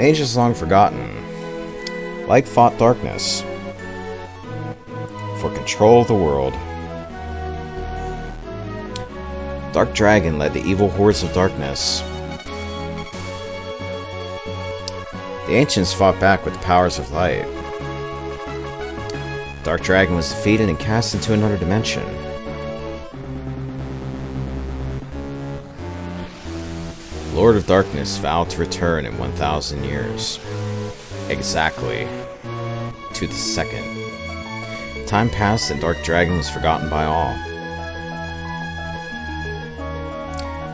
ages long forgotten, light fought darkness for control of the world. Dark Dragon led the evil hordes of darkness. The ancients fought back with the powers of light. Dark Dragon was defeated and cast into another dimension. Lord of Darkness vowed to return in 1,000 years. Exactly. To the second. Time passed and Dark Dragon was forgotten by all.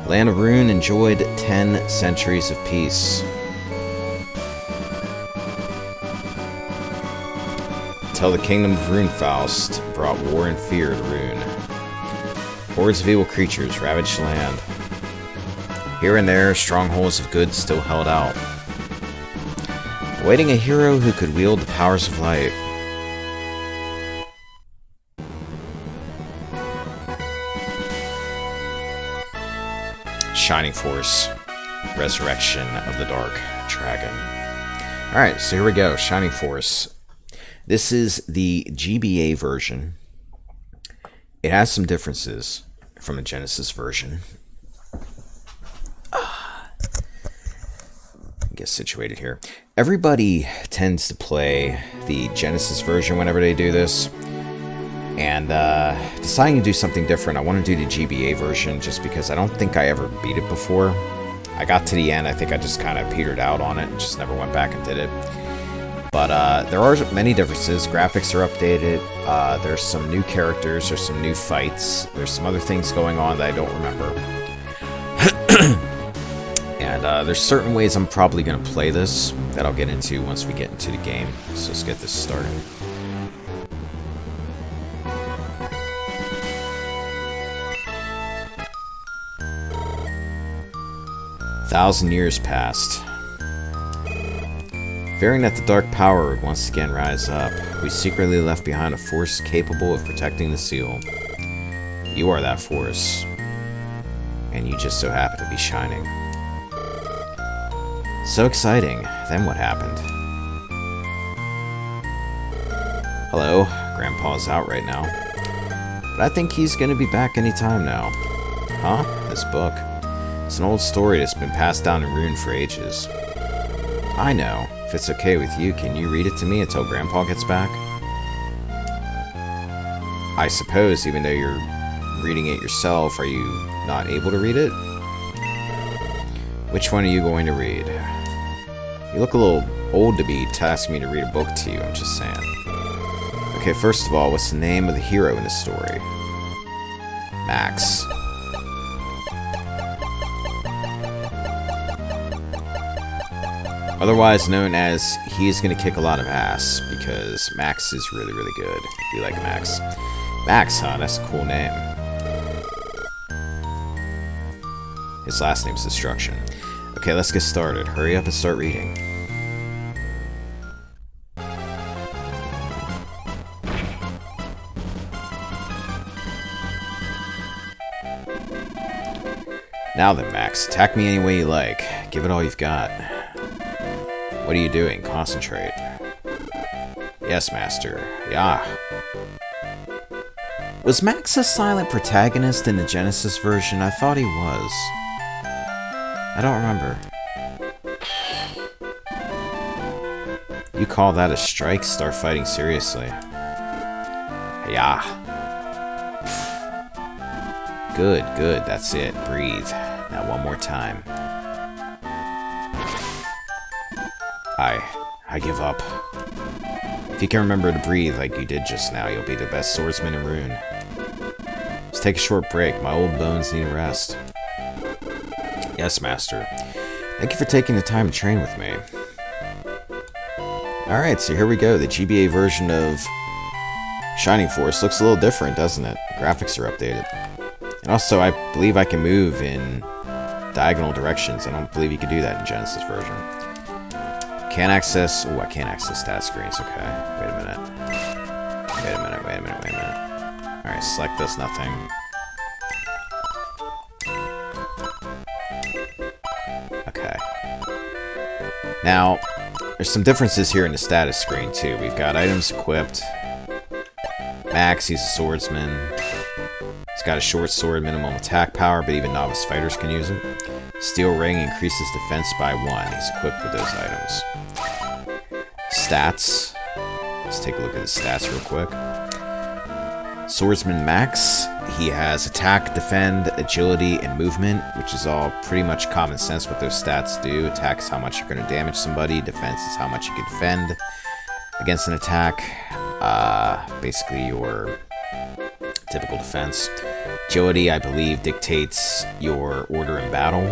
Land of Rune enjoyed 10 centuries of peace. Until the kingdom of Runefaust brought war and fear to Rune. Hordes of evil creatures ravaged the land. Here and there, strongholds of good still held out, awaiting a hero who could wield the powers of light. Shining Force, Resurrection of the Dark Dragon. Alright, so here we go, Shining Force. This is the GBA version. It has some differences from the Genesis version. Get situated here. Everybody tends to play the Genesis version whenever they do this. And deciding to do something different, I want to do the GBA version just because I don't think I ever beat it before. I got to the end, I think I just kind of petered out on it and just never went back and did it. But there are many differences. Graphics are updated, there's some new characters, there's some new fights, there's some other things going on that I don't remember. And there's certain ways I'm probably going to play this that I'll get into once we get into the game. So let's get this started. Thousand years passed. Fearing that the dark power would once again rise up, we secretly left behind a force capable of protecting the seal. You are that force, and you just so happen to be shining. So exciting. Then what happened? Hello, Grandpa's out right now. But I think he's gonna be back anytime now. Huh? This book. It's an old story that's been passed down in Rune for ages. I know. If it's okay with you, can you read it to me until Grandpa gets back? I suppose, even though you're reading it yourself, are you not able to read it? Which one are you going to read? You look a little old to be tasking me to read a book to you, I'm just saying. Okay, first of all, what's the name of the hero in the story? Max. Otherwise known as, he's gonna kick a lot of ass, because Max is really, really good. You like Max. Max, huh? That's a cool name. His last name's Destruction. Okay, let's get started. Hurry up and start reading. Now then, Max, attack me any way you like. Give it all you've got. What are you doing? Concentrate. Yes, Master. Yeah. Was Max a silent protagonist in the Genesis version? I thought he was. I don't remember. You call that a strike? Start fighting seriously. Yeah. Good, good. That's it. Breathe. Now one more time. I give up. If you can remember to breathe like you did just now, you'll be the best swordsman in Rune. Just take a short break. My old bones need a rest. Yes, Master. Thank you for taking the time to train with me. Alright, so here we go. The GBA version of Shining Force looks a little different, doesn't it? Graphics are updated. And also, I believe I can move in diagonal directions. I don't believe you could do that in Genesis version. Can't access... Oh, I can't access stat screens. Okay. Wait a minute. Wait a minute. Alright, select this, nothing. Okay. Now, there's some differences here in the status screen, too. We've got items equipped. Max, he's a swordsman. He's got a short sword, minimum attack power, but even novice fighters can use it. Steel ring increases defense by 1. He's equipped with those items. Stats. Let's take a look at his stats real quick. Swordsman Max. He has attack, defend, agility, and movement, which is all pretty much common sense what those stats do. Attack is how much you're going to damage somebody. Defense is how much you can defend against an attack. Basically your typical defense. Agility, I believe, dictates your order in battle,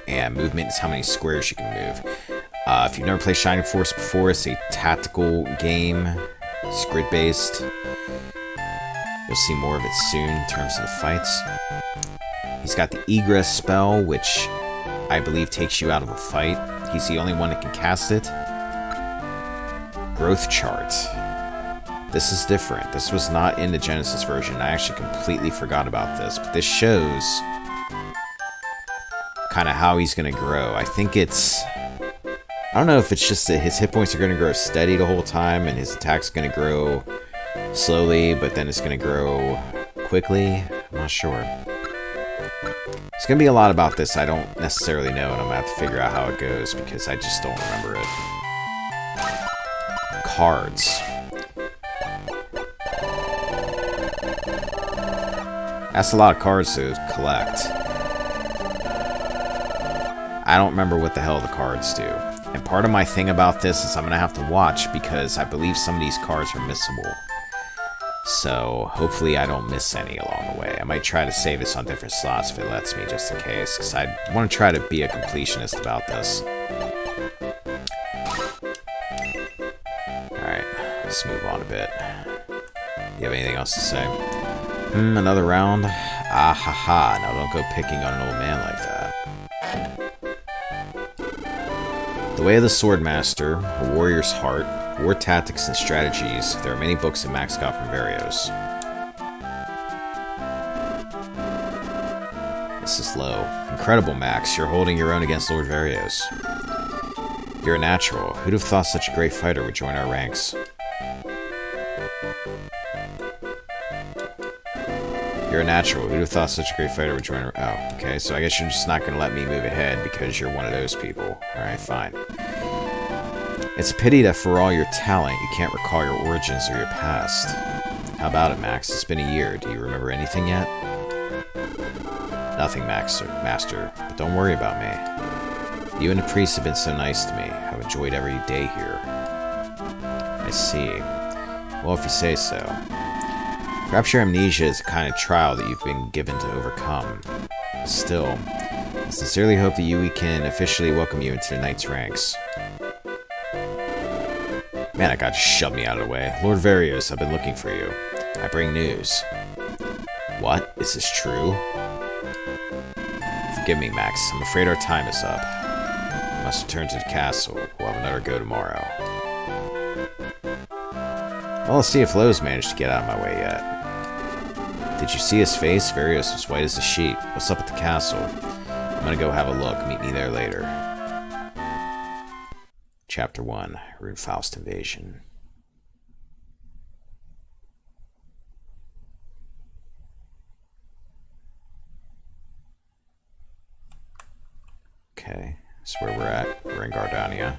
and movement is how many squares you can move. If you've never played Shining Force before, it's a tactical game. It's grid-based. You'll see more of it soon in terms of the fights. He's got the Egress spell, which I believe takes you out of a fight. He's the only one that can cast it. Growth chart. This is different. This was not in the Genesis version. I actually completely forgot about this, but this shows kind of how he's going to grow. I think it's... I don't know if it's just that his hit points are going to grow steady the whole time and his attack's going to grow slowly, but then it's going to grow quickly. I'm not sure. There's going to be a lot about this I don't necessarily know, and I'm going to have to figure out how it goes because I just don't remember it. Cards. That's a lot of cards to collect. I don't remember what the hell the cards do. And part of my thing about this is I'm going to have to watch because I believe some of these cards are missable. So hopefully I don't miss any along the way. I might try to save this on different slots if it lets me, just in case. Because I want to try to be a completionist about this. Alright, let's move on a bit. You have anything else to say? Another round? Ah ha ha, now don't go picking on an old man like that. The Way of the Swordmaster, A Warrior's Heart, War Tactics and Strategies. There are many books that Max got from Varios. This is low. Incredible, Max. You're holding your own against Lord Varios. You're a natural. Who'd have thought such a great fighter would join our ranks? You're a natural. Who'd have thought such a great fighter would join our... Oh, okay. So I guess you're just not going to let me move ahead because you're one of those people. Alright, fine. It's a pity that for all your talent, you can't recall your origins or your past. How about it, Max? It's been a year. Do you remember anything yet? Nothing, Master. But don't worry about me. You and the priest have been so nice to me. I've enjoyed every day here. I see. Well, if you say so. Perhaps your amnesia is a kind of trial that you've been given to overcome. Still, I sincerely hope that we can officially welcome you into the Knight's ranks. Man, that guy just shoved me out of the way. Lord Varios, I've been looking for you. I bring news. What? Is this true? Forgive me, Max. I'm afraid our time is up. I must return to the castle. We'll have another go tomorrow. Well, let's see if Lowe's managed to get out of my way yet. Did you see his face? Varios was white as a sheet. What's up at the castle? I'm gonna go have a look. Meet me there later. Chapter 1. Runefaust Invasion. Okay, that's where we're at. We're in Gardania.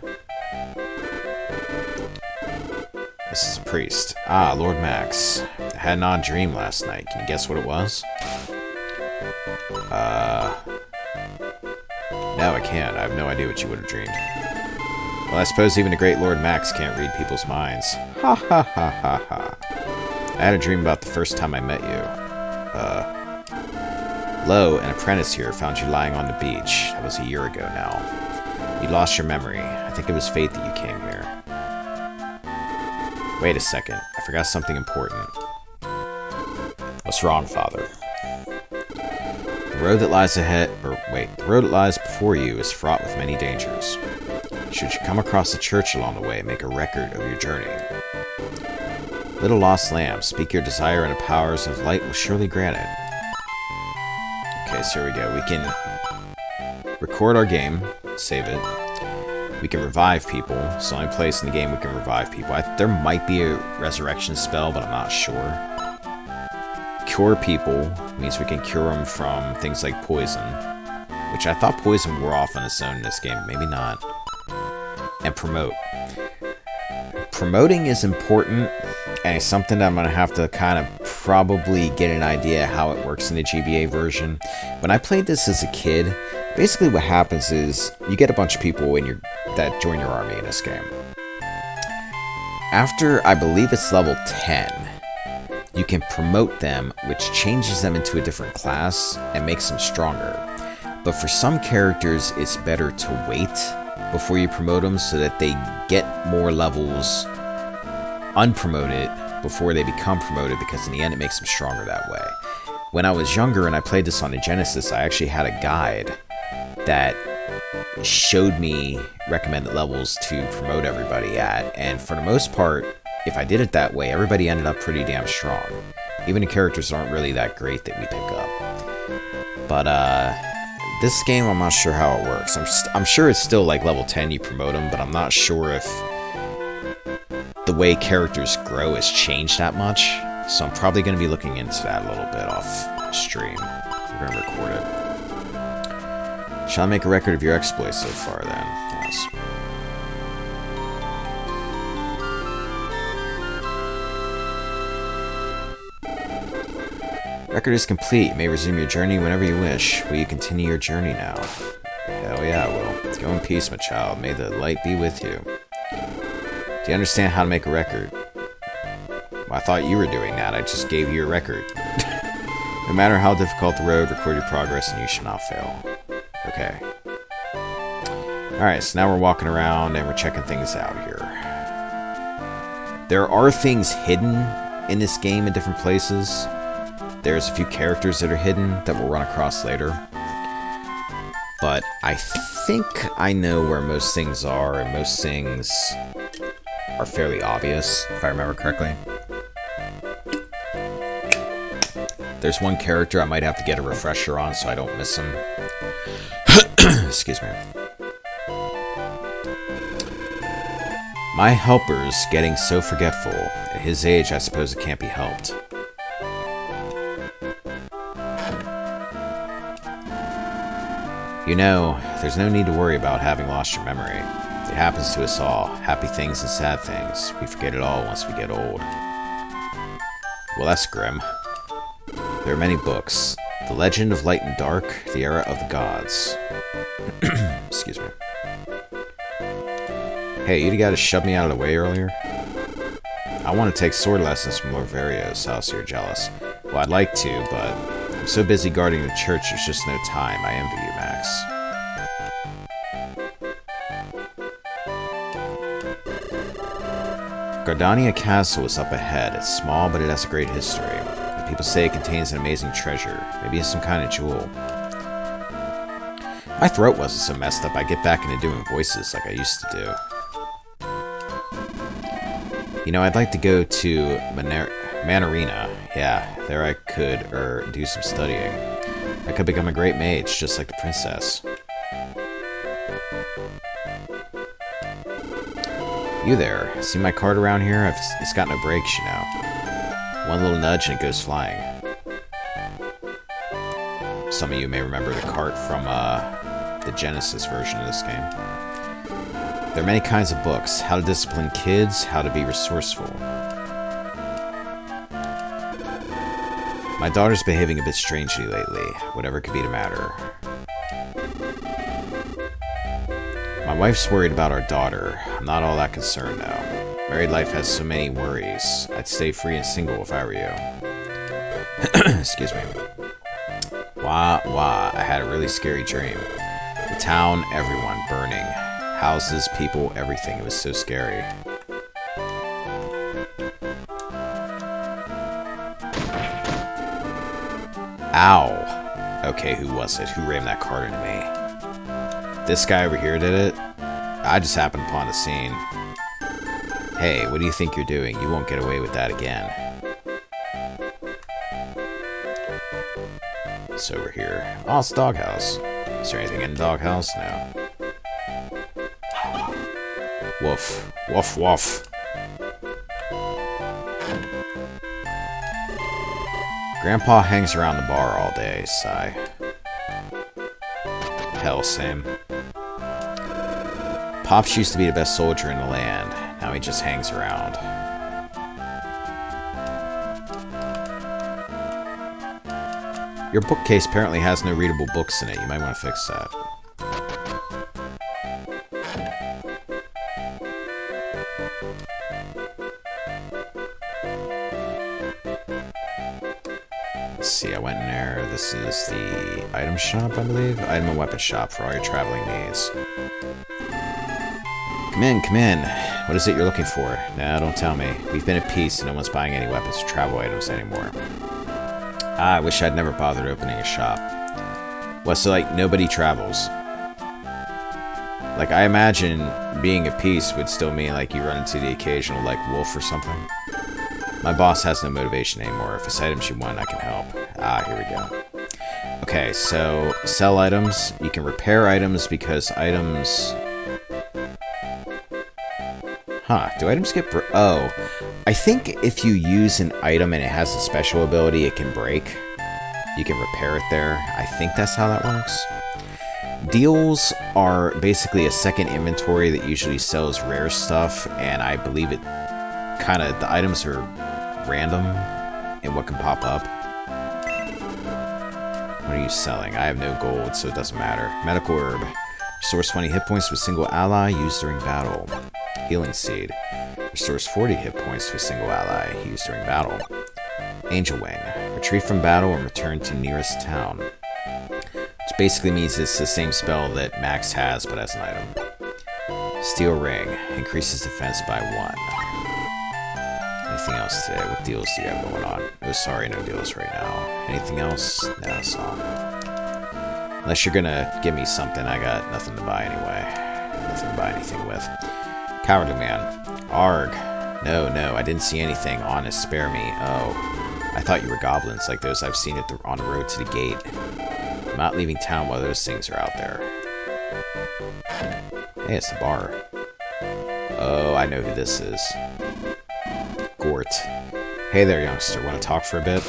This is a priest. Ah, Lord Max. I had an odd dream last night. Can you guess what it was? No, I can't. I have no idea what you would have dreamed. Well, I suppose even the great Lord Max can't read people's minds. Ha ha ha ha ha. I had a dream about the first time I met you. Lo, an apprentice here, found you lying on the beach. That was a year ago now. You lost your memory. I think it was fate that you came here. Wait a second. I forgot something important. What's wrong, Father? The road that lies the road that lies before you is fraught with many dangers. Should you come across a church along the way, make a record of your journey. Little lost lamb, speak your desire and the powers of light will surely grant it. Okay, so here we go. We can record our game, save it. We can revive people. It's the only place in the game we can revive people. There might be a resurrection spell, but I'm not sure. Cure people means we can cure them from things like poison, which I thought poison wore off on its own in this game. Maybe not. And promote. Promoting is important, and it's something that I'm going to have to kind of probably get an idea how it works in the GBA version. When I played this as a kid, basically what happens is you get a bunch of people that join your army in this game. After, I believe it's level 10, you can promote them, which changes them into a different class and makes them stronger. But for some characters, it's better to wait before you promote them so that they get more levels unpromoted before they become promoted, because in the end it makes them stronger that way. When I was younger and I played this on the Genesis, I actually had a guide that showed me recommended levels to promote everybody at, and for the most part, if I did it that way, everybody ended up pretty damn strong. Even the characters aren't really that great that we pick up. But this game, I'm not sure how it works. I'm sure it's still like level 10 you promote them, but I'm not sure if the way characters grow has changed that much. So I'm probably going to be looking into that a little bit off stream. We're going to record it. Shall I make a record of your exploits so far then? Yes. Record is complete. You may resume your journey whenever you wish. Will you continue your journey now? Hell yeah, I will. Go in peace, my child. May the light be with you. Do you understand how to make a record? Well, I thought you were doing that. I just gave you a record. No matter how difficult the road, record your progress and you shall not fail. Okay. Alright, so now we're walking around and we're checking things out here. There are things hidden in this game in different places. There's a few characters that are hidden that we'll run across later. But I think I know where most things are, and most things are fairly obvious, if I remember correctly. There's one character I might have to get a refresher on so I don't miss him. Excuse me. My helper's getting so forgetful. At his age, I suppose it can't be helped. You know, there's no need to worry about having lost your memory. It happens to us all. Happy things and sad things. We forget it all once we get old. Well, that's grim. There are many books. The Legend of Light and Dark, The Era of the Gods. Excuse me. Hey, you the guy that shoved me out of the way earlier? I want to take sword lessons from Lord Vario's house. You're jealous. Well, I'd like to, but I'm so busy guarding the church, there's just no time. I envy you, Max. Gardania Castle is up ahead. It's small, but it has a great history. And people say it contains an amazing treasure. Maybe it's some kind of jewel. My throat wasn't so messed up, I get back into doing voices like I used to do. You know, I'd like to go to Manarina. Yeah, there I could, do some studying. I could become a great mage, just like the princess. You there. See my cart around here? It's got no brakes, you know. One little nudge and it goes flying. Some of you may remember the cart from the Genesis version of this game. There are many kinds of books. How to discipline kids, how to be resourceful. My daughter's behaving a bit strangely lately. Whatever could be the matter. My wife's worried about our daughter. I'm not all that concerned though. Married life has so many worries. I'd stay free and single if I were you. Excuse me. Wah, I had a really scary dream. The town, everyone burning. Houses, people, everything. It was so scary. Ow. Okay, who was it? Who rammed that cart into me? This guy over here did it? I just happened upon the scene. Hey, what do you think you're doing? You won't get away with that again. It's over here. Oh, it's the doghouse. Is there anything in the doghouse? No. Woof. Woof, woof. Grandpa hangs around the bar all day, sigh. Hell, same. Pops used to be the best soldier in the land. Now he just hangs around. Your bookcase apparently has no readable books in it. You might want to fix that. Let's see, I went in there. This is the item shop, I believe. Item and weapon shop for all your traveling needs. Come in, come in. What is it you're looking for? No, don't tell me. We've been at peace and no one's buying any weapons or travel items anymore. Ah, I wish I'd never bothered opening a shop. Well, so like, nobody travels. Like, I imagine being at peace would still mean like you run into the occasional like wolf or something. My boss has no motivation anymore. If it's items you want, I can help. Ah, here we go. Okay, so sell items. You can repair items because items... Huh, do items get oh, I think if you use an item and it has a special ability, it can break. You can repair it there. I think that's how that works. Deals are basically a second inventory that usually sells rare stuff, and I believe it kind of, the items are random in what can pop up. What are you selling? I have no gold, so it doesn't matter. Medical herb. Restores 20 hit points to a single ally used during battle. Healing seed. Restores 40 hit points to a single ally used during battle. Angel wing. Retreat from battle and return to nearest town. Which basically means it's the same spell that Max has, but as an item. Steel ring. Increases defense by 1. Anything else today? What deals do you have going on? Oh, sorry, no deals right now. Anything else? No, that's all. Unless you're gonna give me something, I got nothing to buy anyway. Nothing to buy anything with. Cowardly man. Arg. No, I didn't see anything. Honest, spare me. Oh. I thought you were goblins like those I've seen on the road to the gate. I'm not leaving town while those things are out there. Hey, it's the bar. Oh, I know who this is. Gort. Hey there, youngster. Want to talk for a bit?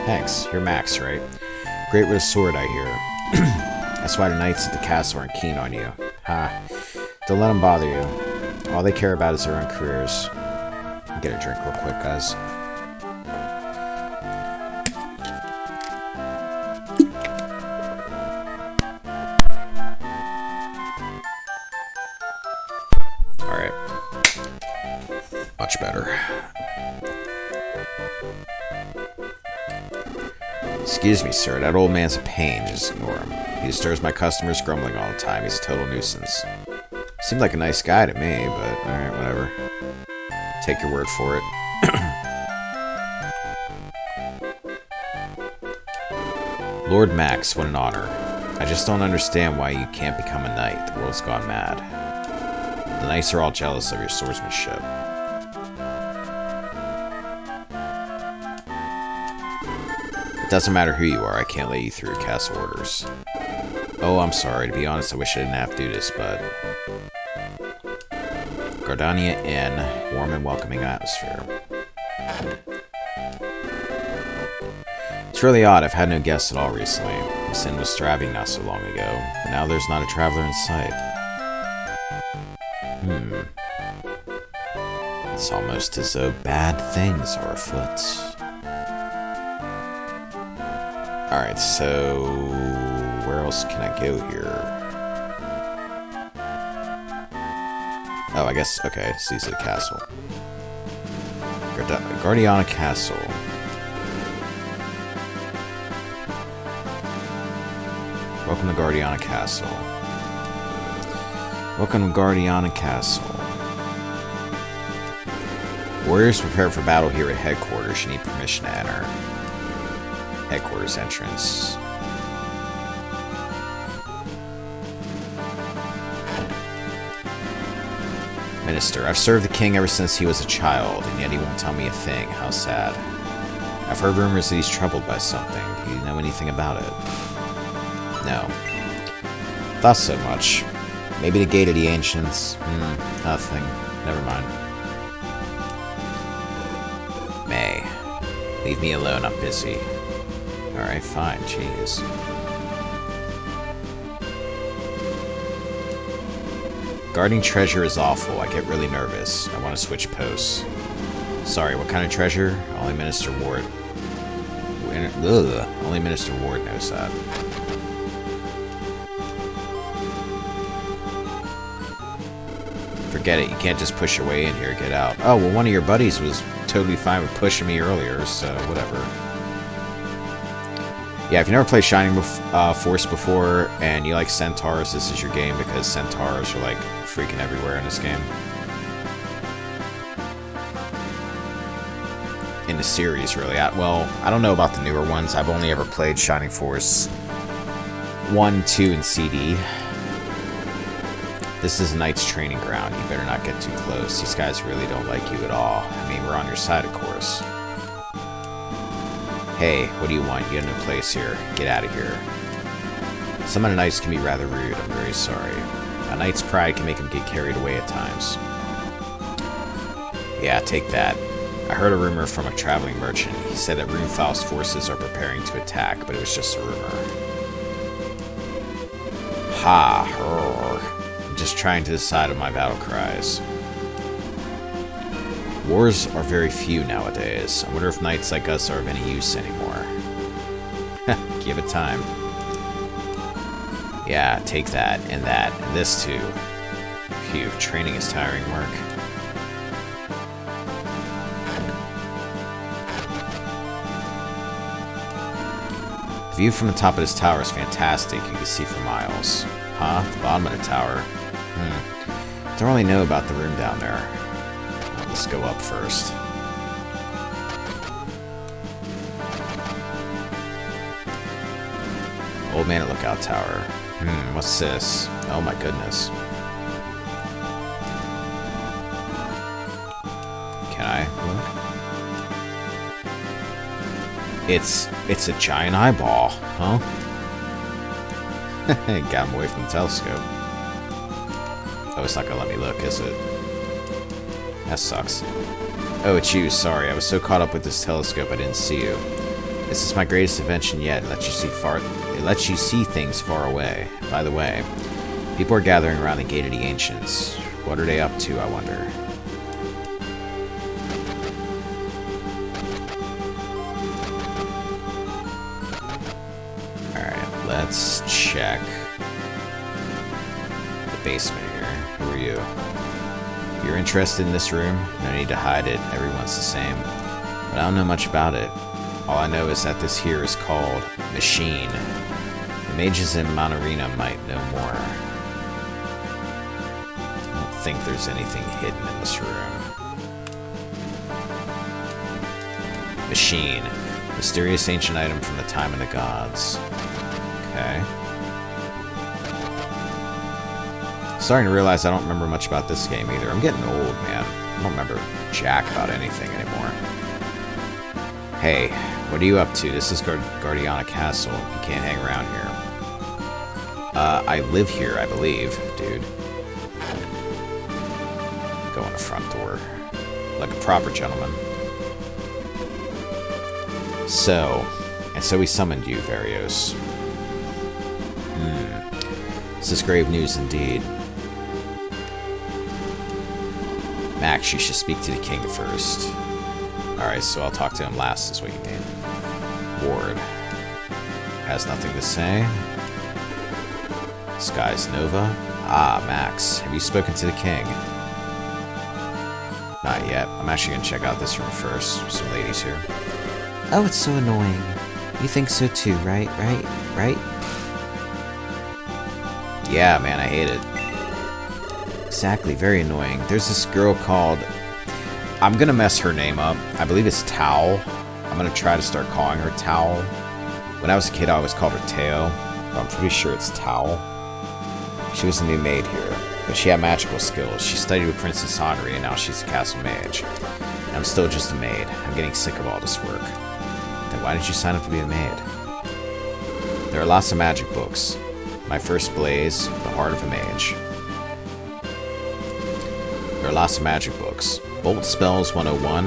Thanks. You're Max, right? Great with a sword, I hear. That's why the knights at the castle aren't keen on you. Ha. Don't let them bother you. All they care about is their own careers. Get a drink real quick, guys. Alright. Much better. Excuse me, sir. That old man's a pain. Just ignore him. He disturbs my customers, grumbling all the time. He's a total nuisance. Seemed like a nice guy to me, but alright, whatever. Take your word for it. Lord Max, what an honor. I just don't understand why you can't become a knight. The world's gone mad. The knights are all jealous of your swordsmanship. It doesn't matter who you are, I can't let you through castle orders. Oh, I'm sorry. To be honest, I wish I didn't have to do this, but... Gardania Inn, warm and welcoming atmosphere. It's really odd, I've had no guests at all recently. This inn was thriving not so long ago, but now there's not a traveler in sight. It's almost as though bad things are afoot. Alright, so... where else can I go here? Oh, I guess, okay, so these are the castle. Guardiana Castle. Welcome to Guardiana Castle. Welcome to Guardiana Castle. Warriors prepare for battle here at headquarters. You need permission to enter. Headquarters entrance. Minister, I've served the king ever since he was a child, and yet he won't tell me a thing. How sad. I've heard rumors that he's troubled by something. Do you know anything about it? No. Thought so much. Maybe the Gate of the Ancients. Nothing. Never mind. May. Leave me alone, I'm busy. Alright, fine, jeez. Guarding treasure is awful. I get really nervous. I want to switch posts. Sorry, what kind of treasure? Only Minister Ward. Ugh. Only Minister Ward knows that. Forget it. You can't just push your way in here. Get out. Oh, well, one of your buddies was totally fine with pushing me earlier, so whatever. Yeah, if you never played Shining Force before and you like centaurs, this is your game because centaurs are like freaking everywhere in this game. In the series, really. Well, I don't know about the newer ones. I've only ever played Shining Force 1, 2, and CD. This is Knight's training ground. You better not get too close. These guys really don't like you at all. I mean, we're on your side, of course. Hey, what do you want? You have no place here. Get out of here. Some of the Knights can be rather rude. I'm very sorry. A Knight's pride can make him get carried away at times. Yeah, take that. I heard a rumor from a traveling merchant. He said that Runefaust's forces are preparing to attack, but it was just a rumor. I'm just trying to decide on my battle cries. Wars are very few nowadays. I wonder if knights like us are of any use anymore. Give it time. Yeah, take that, and this too. Phew, training is tiring work. The view from the top of this tower is fantastic. You can see for miles. Huh? The bottom of the tower? Don't really know about the room down there. Let's go up first. Old Man at Lookout Tower. What's this? Oh my goodness. Can I look? It's a giant eyeball, huh? Got him away from the telescope. Oh, it's not gonna let me look, is it? That sucks. Oh, it's you. Sorry, I was so caught up with this telescope I didn't see you. This is my greatest invention yet. It lets you see things far away. By the way, people are gathering around the Gate of the Ancients. What are they up to, I wonder? Alright, let's check the basement here. Who are you? You're interested in this room? No need to hide it. Everyone's the same. But I don't know much about it. All I know is that this here is called Machine. The mages in Mount Arena might know more. I don't think there's anything hidden in this room. Machine. Mysterious ancient item from the time of the gods. Okay. Starting to realize I don't remember much about this game either. I'm getting old, man. I don't remember jack about anything anymore. Hey, what are you up to? This is Guardiana Castle. You can't hang around here. I live here, I believe, dude. Go in the front door. Like a proper gentleman. So we summoned you, Varios. This is grave news indeed. Max, you should speak to the king first. Alright, so I'll talk to him last, is what you mean. Ward. Has nothing to say. Sky's Nova. Ah, Max. Have you spoken to the king? Not yet. I'm actually going to check out this room first. There's some ladies here. Oh, it's so annoying. You think so too, right? Right? Yeah, man, I hate it. Exactly, very annoying. There's this girl called... I'm gonna mess her name up. I believe it's Tao. I'm gonna try to start calling her Tao. When I was a kid, I always called her Teo, but I'm pretty sure it's Tao. She was a new maid here, but she had magical skills. She studied with Princess Henri, and now she's a castle mage. And I'm still just a maid. I'm getting sick of all this work. Then why did you sign up to be a maid? There are lots of magic books. My First Blaze, The Heart of a Mage. There are lots of magic books. Bolt Spells 101,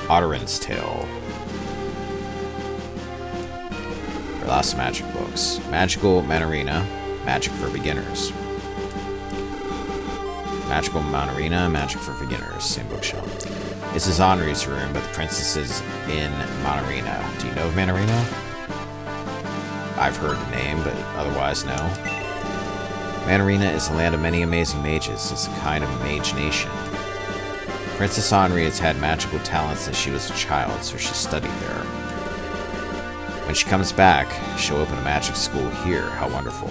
Otterin's Tale. There are lots of magic books. Magical Manarina, Magic for Beginners. Magical Manarina, Magic for Beginners, same bookshelf. This is Henri's room, but the princess is in Manarina. Do you know of Manarina? I've heard the name, but otherwise no. Manarina is the land of many amazing mages. It's a kind of mage nation. Princess Henri has had magical talents since she was a child, so she studied there. When she comes back, she'll open a magic school here. How wonderful.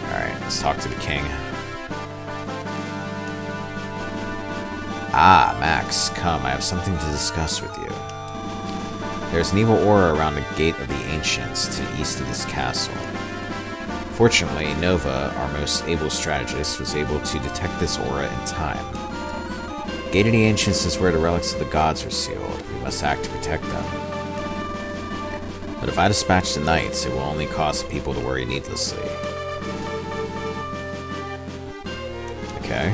Alright, let's talk to the king. Ah, Max, come, I have something to discuss with you. There's an evil aura around the Gate of the Ancients to the east of this castle. Fortunately, Nova, our most able strategist, was able to detect this aura in time. Gate of the Ancients is where the relics of the gods are sealed. We must act to protect them. But if I dispatch the knights, it will only cause the people to worry needlessly. Okay.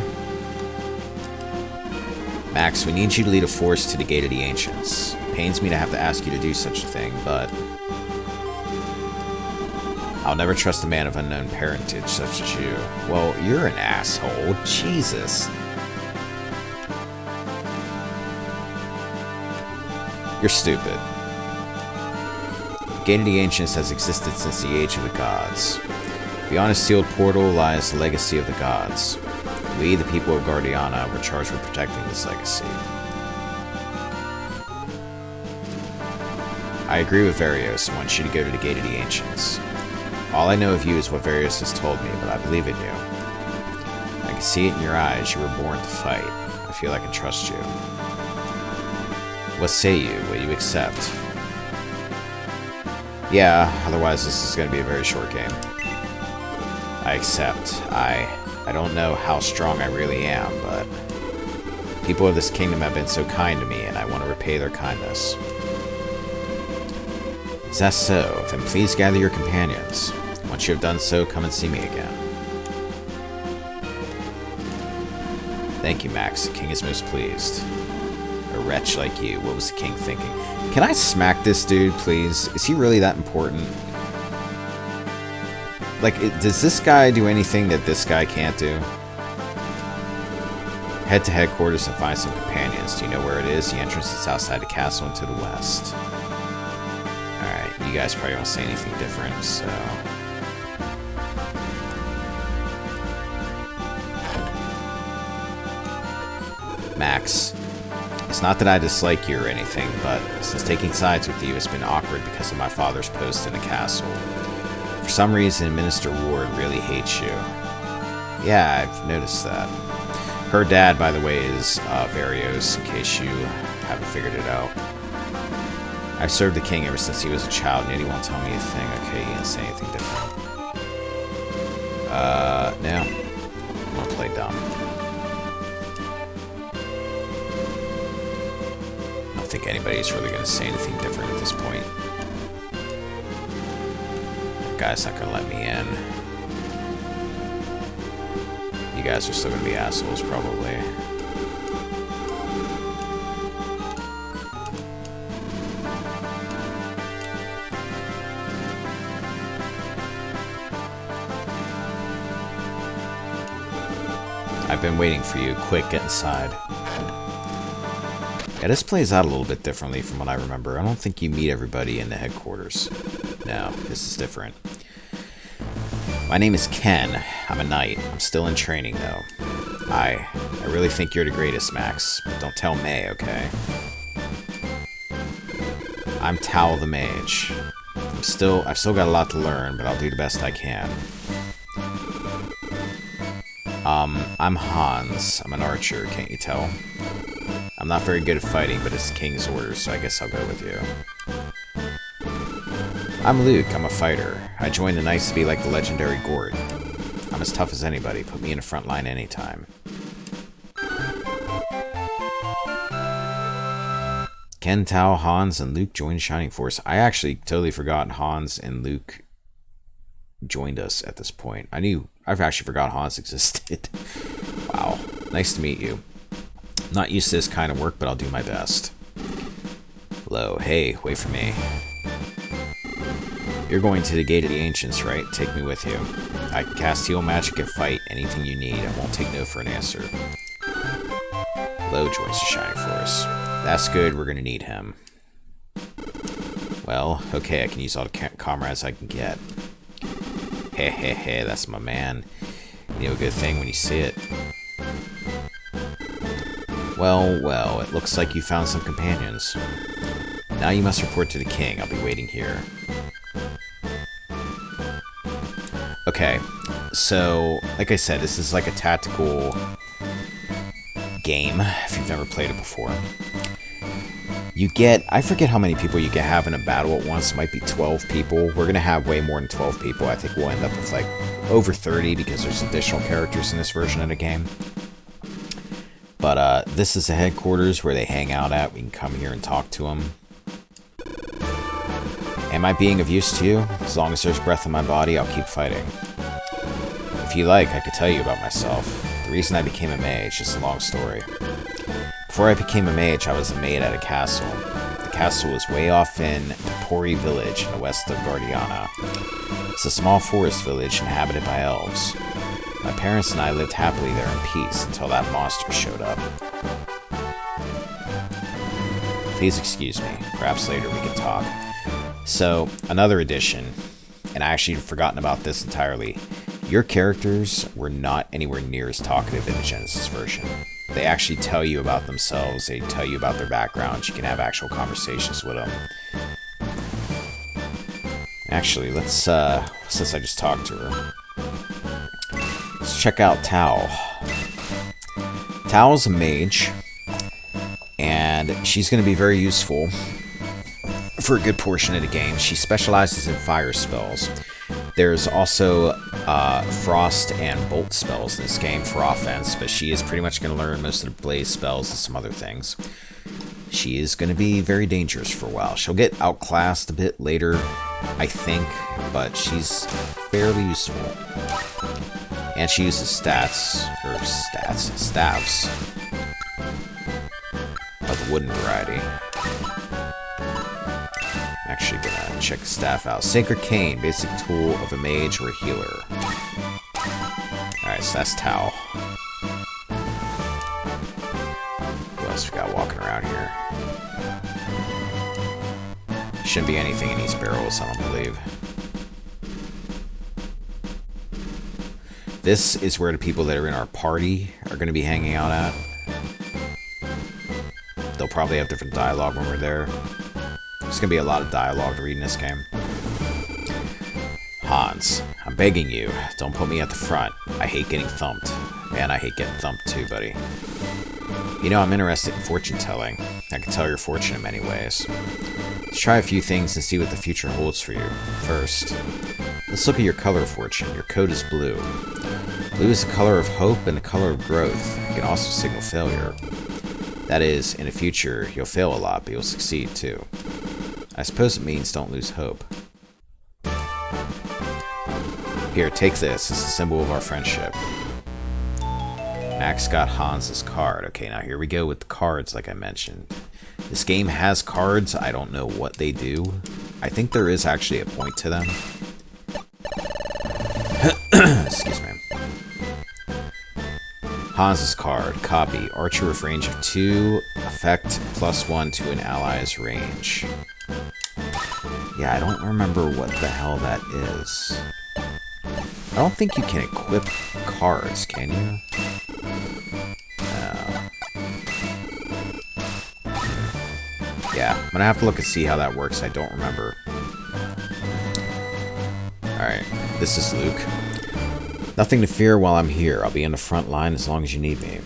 Max, we need you to lead a force to the Gate of the Ancients. It pains me to have to ask you to do such a thing, but I'll never trust a man of unknown parentage such as you. Well, you're an asshole. Jesus. You're stupid. The Gate of the Ancients has existed since the Age of the Gods. Beyond a sealed portal lies the legacy of the gods. We, the people of Guardiana, were charged with protecting this legacy. I agree with Varios and want you to go to the Gate of the Ancients. All I know of you is what Varios has told me, but I believe in you. I can see it in your eyes. You were born to fight. I feel I can trust you. What say you? Will you accept? Yeah, otherwise this is going to be a very short game. I accept. I don't know how strong I really am, but people of this kingdom have been so kind to me, and I want to repay their kindness. Is that so? Then please gather your companions. Once you have done so, come and see me again. Thank you, Max. The king is most pleased. A wretch like you. What was the king thinking? Can I smack this dude, please? Is he really that important? Like, does this guy do anything that this guy can't do? Head to headquarters and find some companions. Do you know where it is? The entrance is outside the castle and to the west. Alright, you guys probably won't say anything different, so... Max, it's not that I dislike you or anything, but since taking sides with you has been awkward because of my father's post in the castle. For some reason, Minister Ward really hates you. Yeah, I've noticed that. Her dad, by the way, is Varios, in case you haven't figured it out. I've served the king ever since he was a child, and yet he won't tell me a thing. Okay, he didn't say anything different. No. I'm gonna play dumb. I don't think anybody's really gonna say anything different at this point. That guy's not gonna let me in. You guys are still gonna be assholes, probably. I've been waiting for you. Quick, get inside. Yeah, this plays out a little bit differently from what I remember. I don't think you meet everybody in the headquarters. No, this is different. My name is Ken. I'm a knight. I'm still in training, though. I really think you're the greatest, Max. But don't tell May, okay? I'm Tal the Mage. I've still got a lot to learn, but I'll do the best I can. I'm Hans. I'm an archer, can't you tell? I'm not very good at fighting, but it's the king's orders, so I guess I'll go with you. I'm Luke. I'm a fighter. I joined the Knights to be like the legendary Gort. I'm as tough as anybody. Put me in the front line anytime. Ken, Tao, Hans, and Luke joined Shining Force. I actually totally forgot Hans and Luke joined us at this point. I've actually forgot Hans existed. Wow. Nice to meet you. Not used to this kind of work, but I'll do my best. Hello. Hey, wait for me. You're going to the Gate of the Ancients, right? Take me with you. I can cast heal magic and fight anything you need. I won't take no for an answer. Hello, joins the Shining Force. That's good. We're going to need him. Well, okay, I can use all the comrades I can get. Hey, that's my man. You know a good thing when you see it. Well, it looks like you found some companions. Now you must report to the king. I'll be waiting here. Okay, so, like I said, this is like a tactical game, if you've never played it before. You get, I forget how many people you can have in a battle at once. It might be 12 people. We're going to have way more than 12 people. I think we'll end up with like over 30 because there's additional characters in this version of the game. But this is the headquarters where they hang out at. We can come here and talk to them. Am I being of use to you? As long as there's breath in my body, I'll keep fighting. If you like, I could tell you about myself. The reason I became a mage is a long story. Before I became a mage, I was a maid at a castle. The castle was way off in Pori village in the west of Guardiana. It's a small forest village inhabited by elves. My parents and I lived happily there in peace until that monster showed up. Please excuse me. Perhaps later we can talk. So, another addition, and I actually had forgotten about this entirely. Your characters were not anywhere near as talkative in the Genesis version. They actually tell you about themselves, they tell you about their backgrounds, you can have actual conversations with them. Actually, let's, since I just talked to her, let's check out Tao. Tao's a mage, and she's going to be very useful for a good portion of the game. She specializes in fire spells. There's also frost and bolt spells in this game for offense, but she is pretty much going to learn most of the blaze spells and some other things. She is going to be very dangerous for a while. She'll get outclassed a bit later, I think, but she's fairly useful. And she uses staffs of the wooden variety. Actually gonna check the staff out. Sacred Cane, basic tool of a mage or a healer. Alright, so that's Tao. What else we got walking around here? Shouldn't be anything in these barrels, I don't believe. This is where the people that are in our party are going to be hanging out at. They'll probably have different dialogue when we're there. There's going to be a lot of dialogue to read in this game. Hans, I'm begging you, don't put me at the front. I hate getting thumped. Man, I hate getting thumped too, buddy. You know, I'm interested in fortune telling. I can tell your fortune in many ways. Let's try a few things and see what the future holds for you. First, let's look at your color fortune. Your code is blue. Blue is the color of hope and the color of growth. It can also signal failure. That is, in the future, you'll fail a lot, but you'll succeed too. I suppose it means don't lose hope. Here, take this. It's a symbol of our friendship. Max got Hans's card. Okay, now here we go with the cards, like I mentioned. This game has cards. I don't know what they do. I think there is actually a point to them. Excuse me. Hans's card. Copy. Archer with range of 2. Effect +1 to an ally's range. Yeah, I don't remember what the hell that is. I don't think you can equip cards, can you? No. Yeah, I'm gonna have to look and see how that works. I don't remember. Alright, this is Luke. Nothing to fear while I'm here. I'll be in the front line as long as you need me.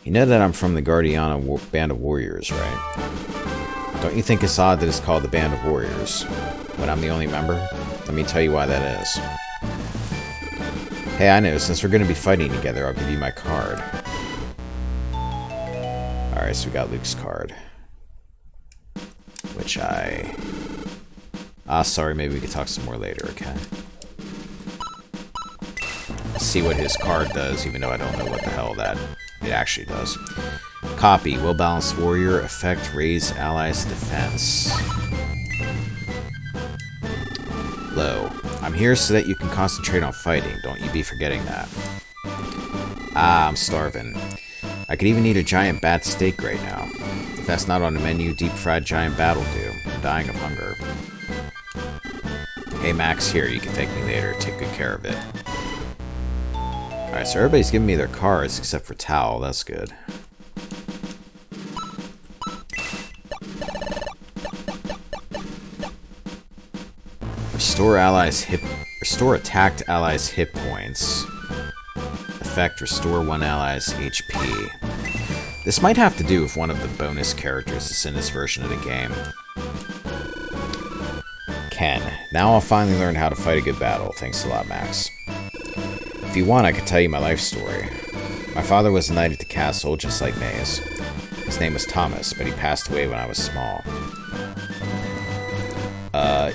You know that I'm from the Guardiana Band of Warriors, right? Don't you think it's odd that it's called the Band of Warriors when I'm the only member? Let me tell you why that is. Hey, I know, since we're going to be fighting together, I'll give you my card. Alright, so we got Luke's card. Which I Sorry, maybe we could talk some more later, okay? Let's see what his card does, even though I don't know what the hell that it actually does. Copy. Well-balanced warrior. Effect. Raise allies' defense. Low. I'm here so that you can concentrate on fighting. Don't you be forgetting that. I'm starving. I could even eat a giant bat steak right now. If that's not on the menu, deep-fried giant bat will do. I'm dying of hunger. Hey, Max, here. You can thank me later. Take good care of it. Alright, so everybody's giving me their cards except for Tao. That's good. Restore attacked allies' hit points. Effect, restore one ally's HP. This might have to do with one of the bonus characters that's in this version of the game. Ken. Now I'll finally learn how to fight a good battle. Thanks a lot, Max. If you want, I could tell you my life story. My father was a knight at the castle, just like Maze. His name was Thomas, but he passed away when I was small.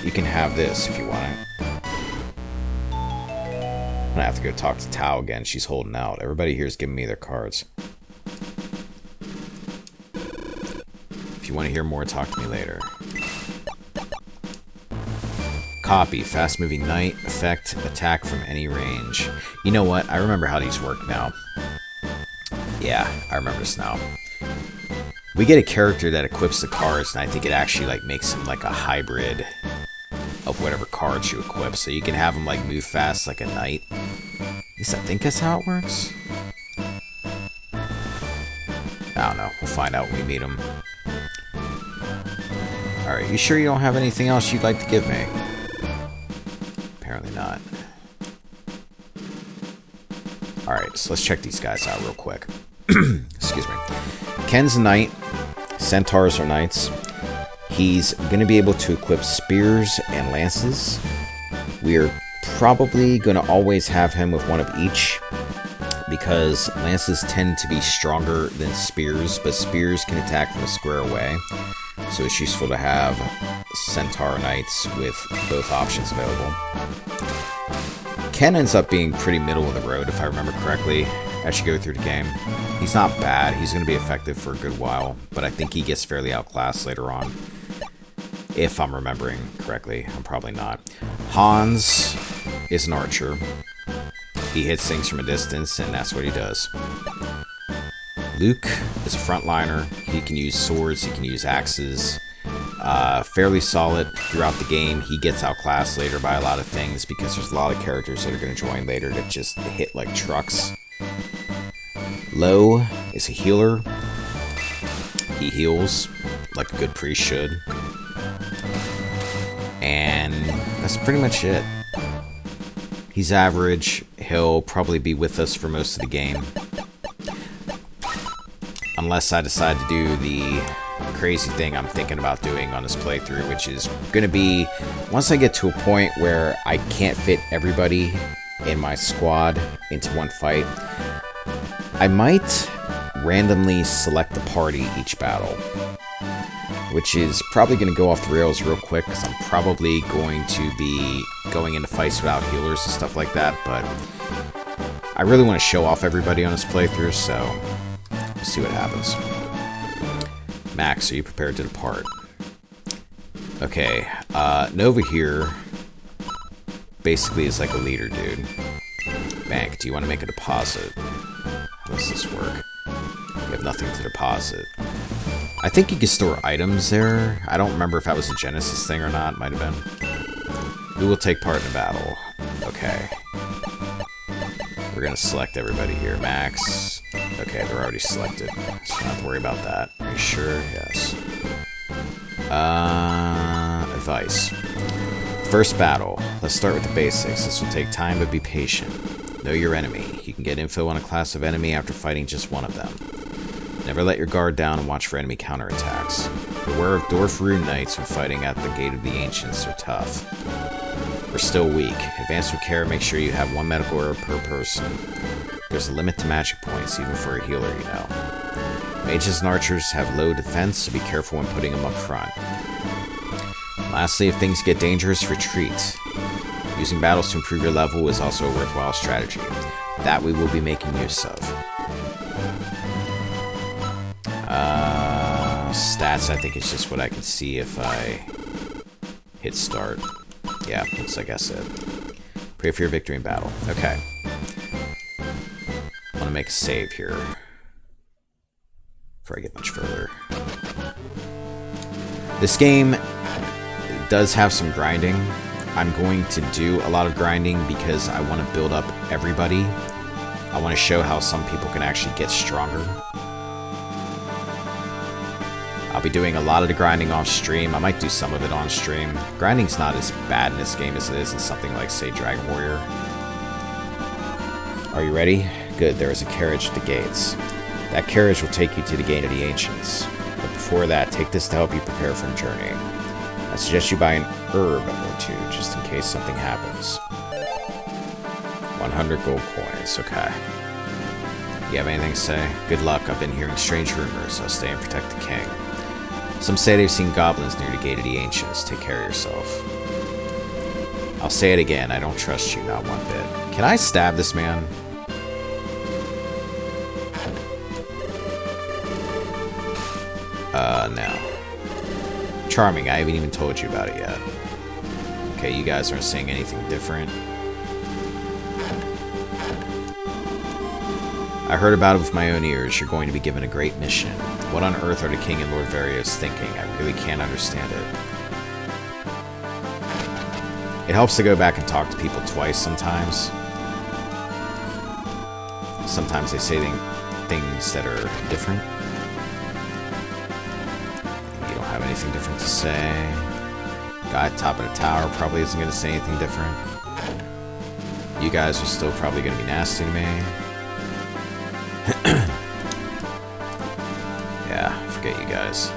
You can have this if you want it. I'm gonna have to go talk to Tao again. She's holding out. Everybody here is giving me their cards. If you want to hear more, talk to me later. Copy. Fast-moving knight. Effect. Attack from any range. You know what? I remember how these work now. Yeah, I remember this now. We get a character that equips the cards, and I think it actually like makes him like a hybrid of whatever cards you equip. So you can have him like move fast like a knight. At least I think that's how it works. I don't know. We'll find out when we meet him. Alright, you sure you don't have anything else you'd like to give me? Apparently not. Alright, so let's check these guys out real quick. Excuse me. Ken's a knight. Centaurs are knights. He's going to be able to equip spears and lances. We're probably going to always have him with one of each, because lances tend to be stronger than spears, but spears can attack from a square away. So it's useful to have Centaur Knights with both options available. Ken ends up being pretty middle of the road, if I remember correctly, as you go through the game. He's not bad. He's going to be effective for a good while, but I think he gets fairly outclassed later on. If I'm remembering correctly. I'm probably not. Hans is an archer. He hits things from a distance, and that's what he does. Luke is a frontliner. He can use swords, he can use axes. Fairly solid throughout the game. He gets outclassed later by a lot of things because there's a lot of characters that are going to join later that just hit like trucks. Lo is a healer. He heals like a good priest should. And that's pretty much it. He's average. He'll probably be with us for most of the game. Unless I decide to do the crazy thing I'm thinking about doing on this playthrough, which is going to be, once I get to a point where I can't fit everybody in my squad into one fight, I might randomly select the party each battle, which is probably going to go off the rails real quick because I'm probably going to be going into fights without healers and stuff like that, but I really want to show off everybody on this playthrough, so we'll see what happens. Max, are you prepared to depart? Okay, Nova here basically is like a leader, dude. Bank, do you want to make a deposit? How does this work? You have nothing to deposit. I think you can store items there. I don't remember if that was a Genesis thing or not. Might have been. Who will take part in a battle? Okay. We're going to select everybody here. Max. Okay, they're already selected. So I don't have to worry about that. Are you sure? Yes. Advice. First battle. Let's start with the basics. This will take time, but be patient. Know your enemy. You can get info on a class of enemy after fighting just one of them. Never let your guard down and watch for enemy counterattacks. Beware of Dwarf Rune Knights when fighting at the Gate of the Ancients. They're tough. We're still weak. Advance with care. Make sure you have one medical herb per person. There's a limit to magic points, even for a healer, you know. Mages and archers have low defense, so be careful when putting them up front. Lastly, if things get dangerous, retreat. Using battles to improve your level is also a worthwhile strategy that we will be making use of. Stats, I think it's just what I can see if I hit start. Yeah, looks like I said. Pray for your victory in battle. Okay. I want to make a save here before I get much further. This game does have some grinding. I'm going to do a lot of grinding because I want to build up everybody. I want to show how some people can actually get stronger. I'll be doing a lot of the grinding off stream. I might do some of it on stream. Grinding's not as bad in this game as it is in something like, say, Dragon Warrior. Are you ready? Good, there is a carriage at the gates. That carriage will take you to the Gate of the Ancients. But before that, take this to help you prepare for the journey. I suggest you buy an herb or two, just in case something happens. 100 gold coins, okay. You have anything to say? Good luck, I've been hearing strange rumors. I'll stay and protect the king. Some say they've seen goblins near the Gate of the Ancients. Take care of yourself. I'll say it again, I don't trust you, not one bit. Can I stab this man? No. Charming, I haven't even told you about it yet. Okay, you guys aren't saying anything different. I heard about it with my own ears. You're going to be given a great mission. What on earth are the King and Lord Varios thinking? I really can't understand it. It helps to go back and talk to people twice sometimes. Sometimes they say things that are different. You don't have anything different to say. Guy at the top of the tower probably isn't going to say anything different. You guys are still probably going to be nasty to me. Yeah, forget you guys.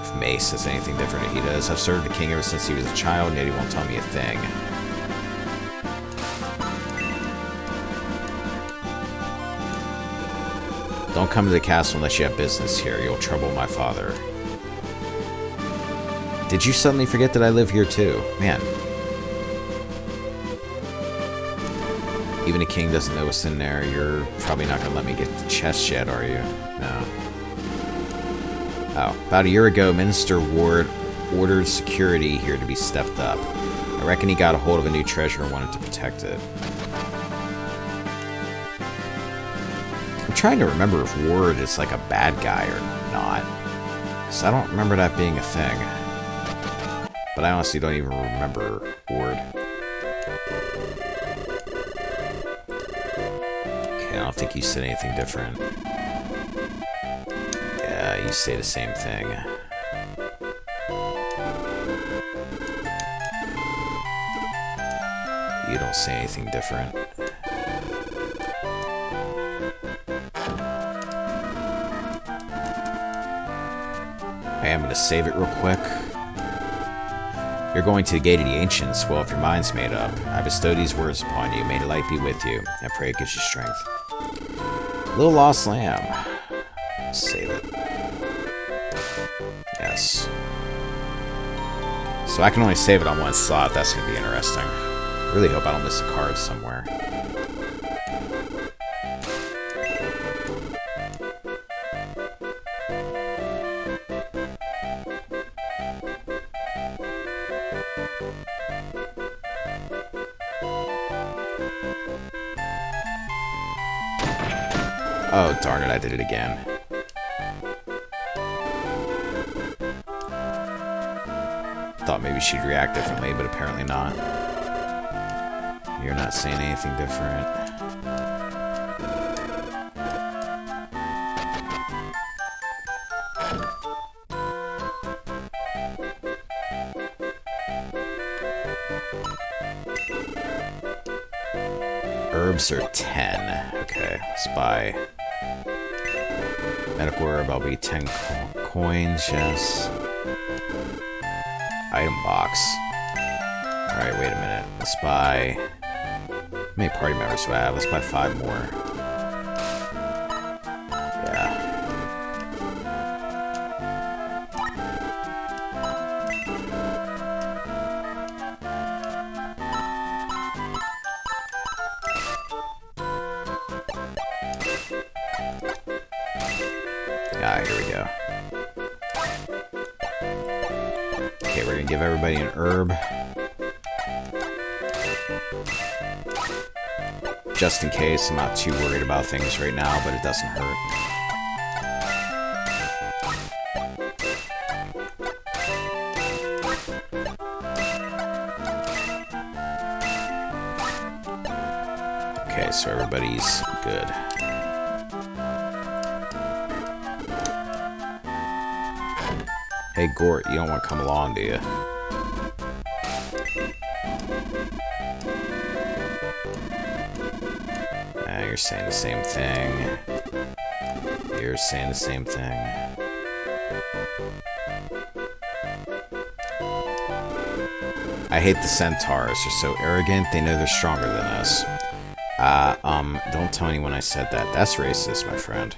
If Mace says anything different than he does, I've served the king ever since he was a child, and yet he won't tell me a thing. Don't come to the castle unless you have business here. You'll trouble my father. Did you suddenly forget that I live here too? Man. Even the king doesn't know what's in there. You're probably not going to let me get the chest yet, are you? No. Oh, about a year ago, Minister Ward ordered security here to be stepped up. I reckon he got a hold of a new treasure and wanted to protect it. I'm trying to remember if Ward is like a bad guy or not. Because I don't remember that being a thing. But I honestly don't even remember Ward. Okay, I don't think you said anything different. Yeah, you say the same thing. You don't say anything different. Hey, I'm gonna save it real quick. You're going to the Gate of the Ancients. Well, if your mind's made up, I bestow these words upon you. May the light be with you. I pray it gives you strength. Little lost lamb. Save it. Yes. So I can only save it on one slot. That's going to be interesting. I really hope I don't miss a card somewhere. Oh, darn it, I did it again. Thought maybe she'd react differently, but apparently not. You're not saying anything different. Herbs are 10. Okay, let's buy medical herb. I'll be 10 coins, yes. Item box. Alright, wait a minute. Let's buy... How many party members do I have? Let's buy 5 more. Yeah. Ah, here we go. Okay, we're gonna give everybody an herb. Just in case, I'm not too worried about things right now, but it doesn't hurt. Okay, so everybody's good. Hey, Gort, you don't want to come along, do you? You're saying the same thing. You're saying the same thing. I hate the centaurs. They're so arrogant. They know they're stronger than us. Don't tell anyone I said that. That's racist, my friend.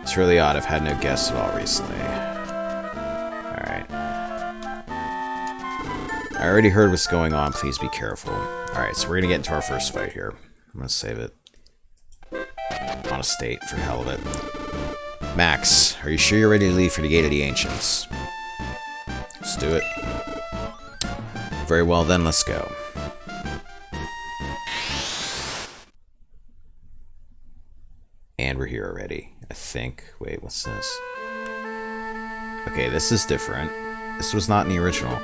It's really odd. I've had no guests at all recently. Alright. I already heard what's going on. Please be careful. Alright, so we're gonna get into our first fight here. I'm gonna save it. On a state, for the hell of it. Max, are you sure you're ready to leave for the Gate of the Ancients? Let's do it. Very well then, let's go. And we're here already, I think. Wait, what's this? Okay, this is different. This was not in the original.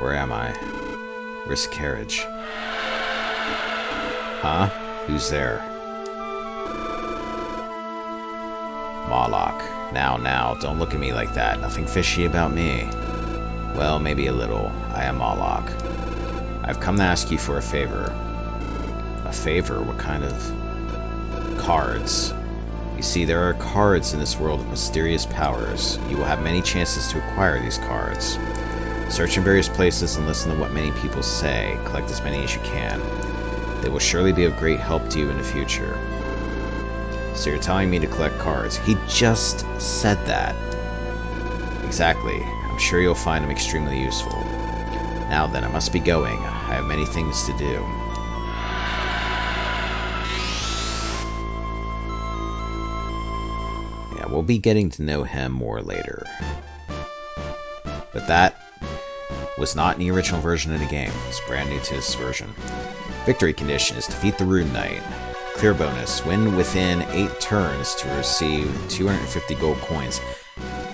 Where am I? Where's the carriage? Huh? Who's there? Moloch. Now, don't look at me like that. Nothing fishy about me. Well, maybe a little. I am Moloch. I've come to ask you for a favor. A favor? What kind of... cards? You see, there are cards in this world with mysterious powers. You will have many chances to acquire these cards. Search in various places and listen to what many people say. Collect as many as you can. They will surely be of great help to you in the future. So you're telling me to collect cards. He just said that. Exactly. I'm sure you'll find them extremely useful. Now then, I must be going. I have many things to do. Yeah, we'll be getting to know him more later. But that was not in the original version of the game. It's brand new to this version. Victory condition is defeat the Rune Knight. Clear bonus, win within 8 turns to receive 250 gold coins.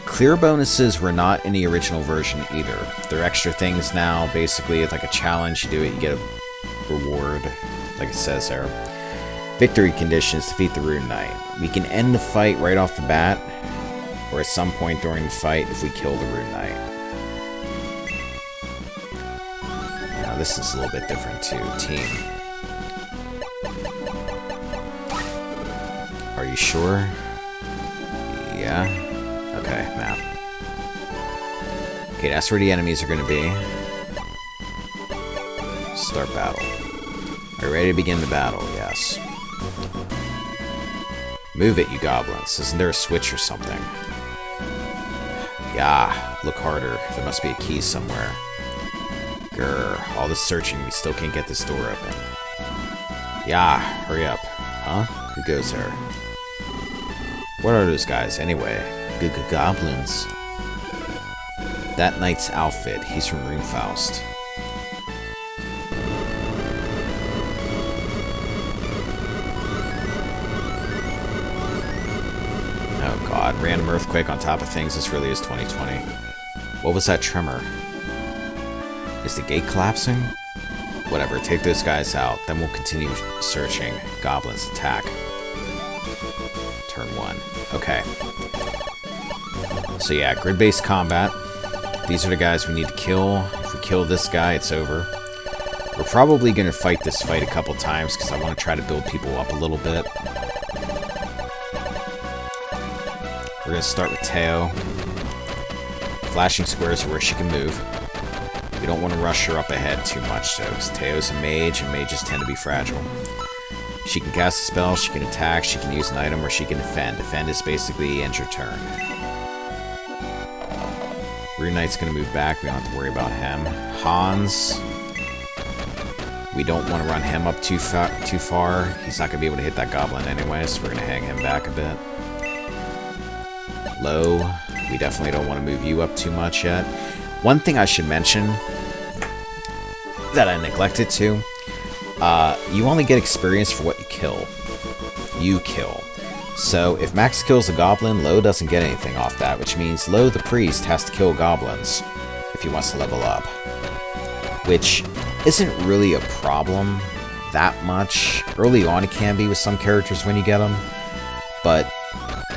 Clear bonuses were not in the original version either. They're extra things now. Basically, it's like a challenge. You do it, you get a reward, like it says there. Victory conditions, defeat the Rune Knight. We can end the fight right off the bat, or at some point during the fight if we kill the Rune Knight. Now this is a little bit different too. Team. Are you sure? Yeah? Okay, map. Okay, that's where the enemies are going to be. Start battle. Are you ready to begin the battle? Yes. Move it, you goblins. Isn't there a switch or something? Yeah, look harder. There must be a key somewhere. Grr, all this searching, we still can't get this door open. Yeah, hurry up. Huh? Who goes there? What are those guys, anyway? Goblins. That knight's outfit. He's from Runefaust. Oh god, random earthquake on top of things. This really is 2020. What was that tremor? Is the gate collapsing? Whatever, take those guys out. Then we'll continue searching. Goblins attack. Turn 1. Okay. So yeah, grid-based combat. These are the guys we need to kill. If we kill this guy, it's over. We're probably going to fight this fight a couple times because I want to try to build people up a little bit. We're going to start with Teo. Flashing squares are where she can move. We don't want to rush her up ahead too much, though, because Teo's a mage, and mages tend to be fragile. She can cast a spell, she can attack, she can use an item, or she can defend. Defend is basically end your turn. Rune Knight's going to move back, we don't have to worry about him. Hans. We don't want to run him up too far. He's not going to be able to hit that goblin anyway, so we're going to hang him back a bit. Low, we definitely don't want to move you up too much yet. One thing I should mention that I neglected to, you only get experience for what you kill. So if Max kills a goblin, Low doesn't get anything off that, which means Low the priest has to kill goblins if he wants to level up. Which isn't really a problem that much. Early on it can be with some characters when you get them, but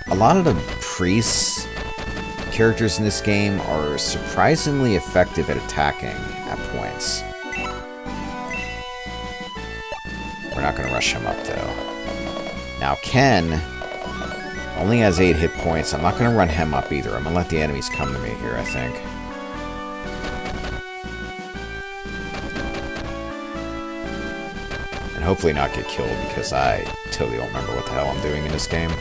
a lot of the priest characters in this game are surprisingly effective at attacking at points. We're not going to rush him up though. Now Ken only has 8 hit points. I'm not going to run him up either. I'm going to let the enemies come to me here, I think. And hopefully not get killed, because I totally don't remember what the hell I'm doing in this game.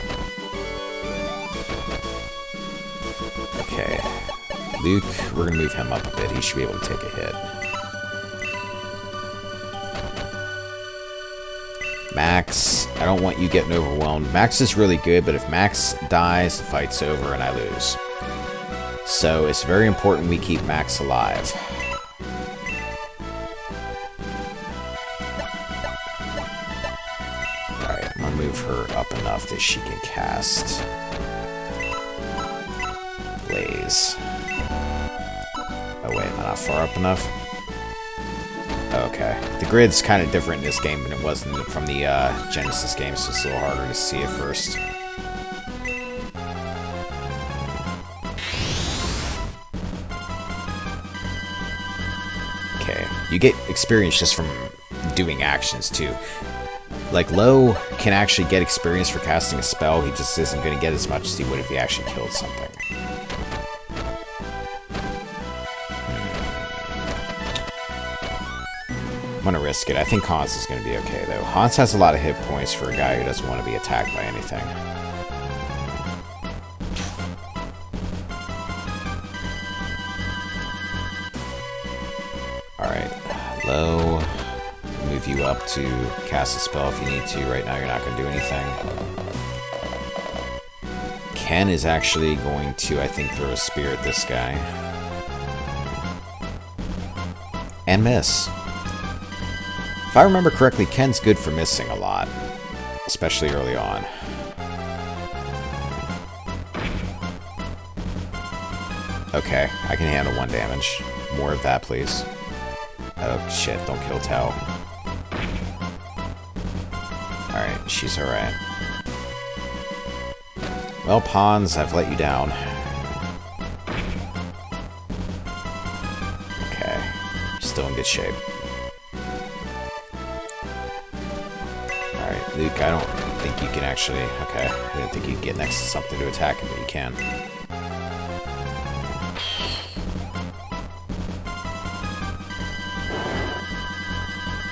Okay. Luke, we're going to move him up a bit. He should be able to take a hit. Max, I don't want you getting overwhelmed. Max is really good, but if Max dies, the fight's over and I lose. So it's very important we keep Max alive. Alright, I'm gonna move her up enough that she can cast Blaze. Oh wait, am I not far up enough? Okay. The grid's kind of different in this game than it was from the Genesis game, so it's a little harder to see at first. Okay. You get experience just from doing actions, too. Like, Low can actually get experience for casting a spell. He just isn't going to get as much as he would if he actually killed something. I'm gonna risk it. I think Hans is gonna be okay, though. Hans has a lot of hit points for a guy who doesn't want to be attacked by anything. Alright. Low. Move you up to cast a spell if you need to. Right now you're not gonna do anything. Ken is actually going to, I think, throw a spear at this guy. And miss. If I remember correctly, Ken's good for missing a lot, especially early on. Okay, I can handle 1 damage. More of that, please. Oh, shit, don't kill Tao. Alright, she's alright. Well, Pawns, I've let you down. Okay, still in good shape. Luke, I don't think you can actually... Okay, I didn't think you could get next to something to attack him, but you can.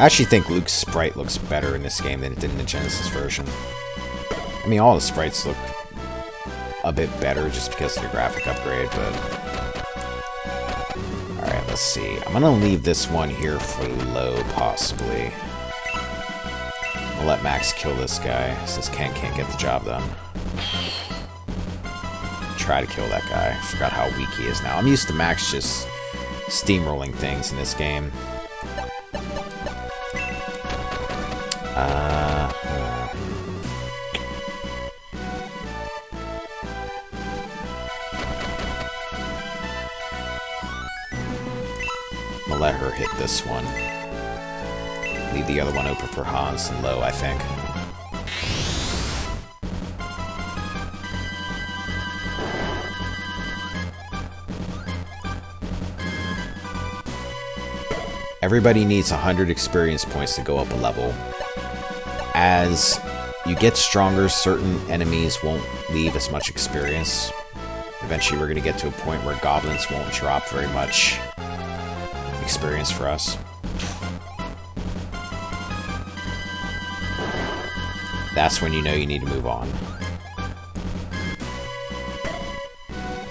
I actually think Luke's sprite looks better in this game than it did in the Genesis version. I mean, all the sprites look a bit better just because of the graphic upgrade, but... Alright, let's see. I'm gonna leave this one here for Low, possibly. I'll let Max kill this guy, since Ken can't get the job done. Try to kill that guy. Forgot how weak he is now. I'm used to Max just steamrolling things in this game. I'm gonna let her hit this one. Leave the other one open for Hans and Low, I think. Everybody needs 100 experience points to go up a level. As you get stronger, certain enemies won't leave as much experience. Eventually we're going to get to a point where goblins won't drop very much experience for us. That's when you know you need to move on.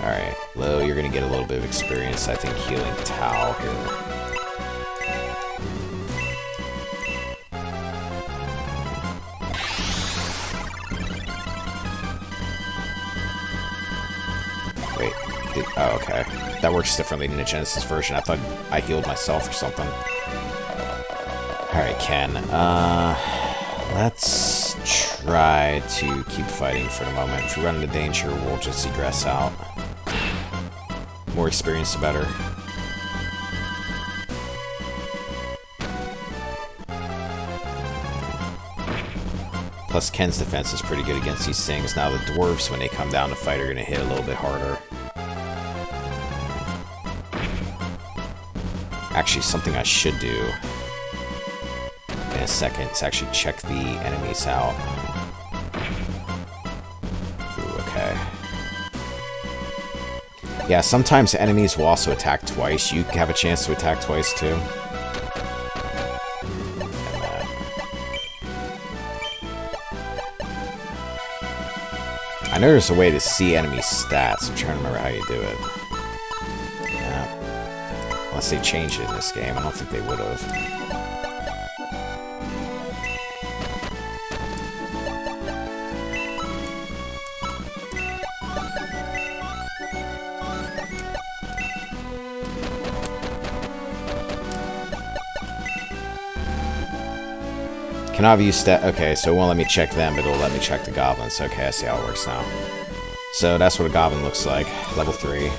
Alright, Low, you're going to get a little bit of experience, I think, healing Tao here. Oh, okay. That works differently than the Genesis version. I thought I healed myself or something. Alright, Ken. Let's try to keep fighting for the moment. If we run into danger, we'll just egress out. More experience, the better. Plus, Ken's defense is pretty good against these things. Now, the dwarves, when they come down to fight, are going to hit a little bit harder. Actually, something I should do in a second is actually check the enemies out. Ooh, okay. Yeah, sometimes enemies will also attack twice. You have a chance to attack twice, too. I know there's a way to see enemy stats. I'm trying to remember how you do it. Yeah. Unless they changed it in this game. I don't think they would have. Cannot view stat. Okay, so it won't let me check them, but it'll let me check the goblins. Okay, I see how it works now. So that's what a goblin looks like. Level 3.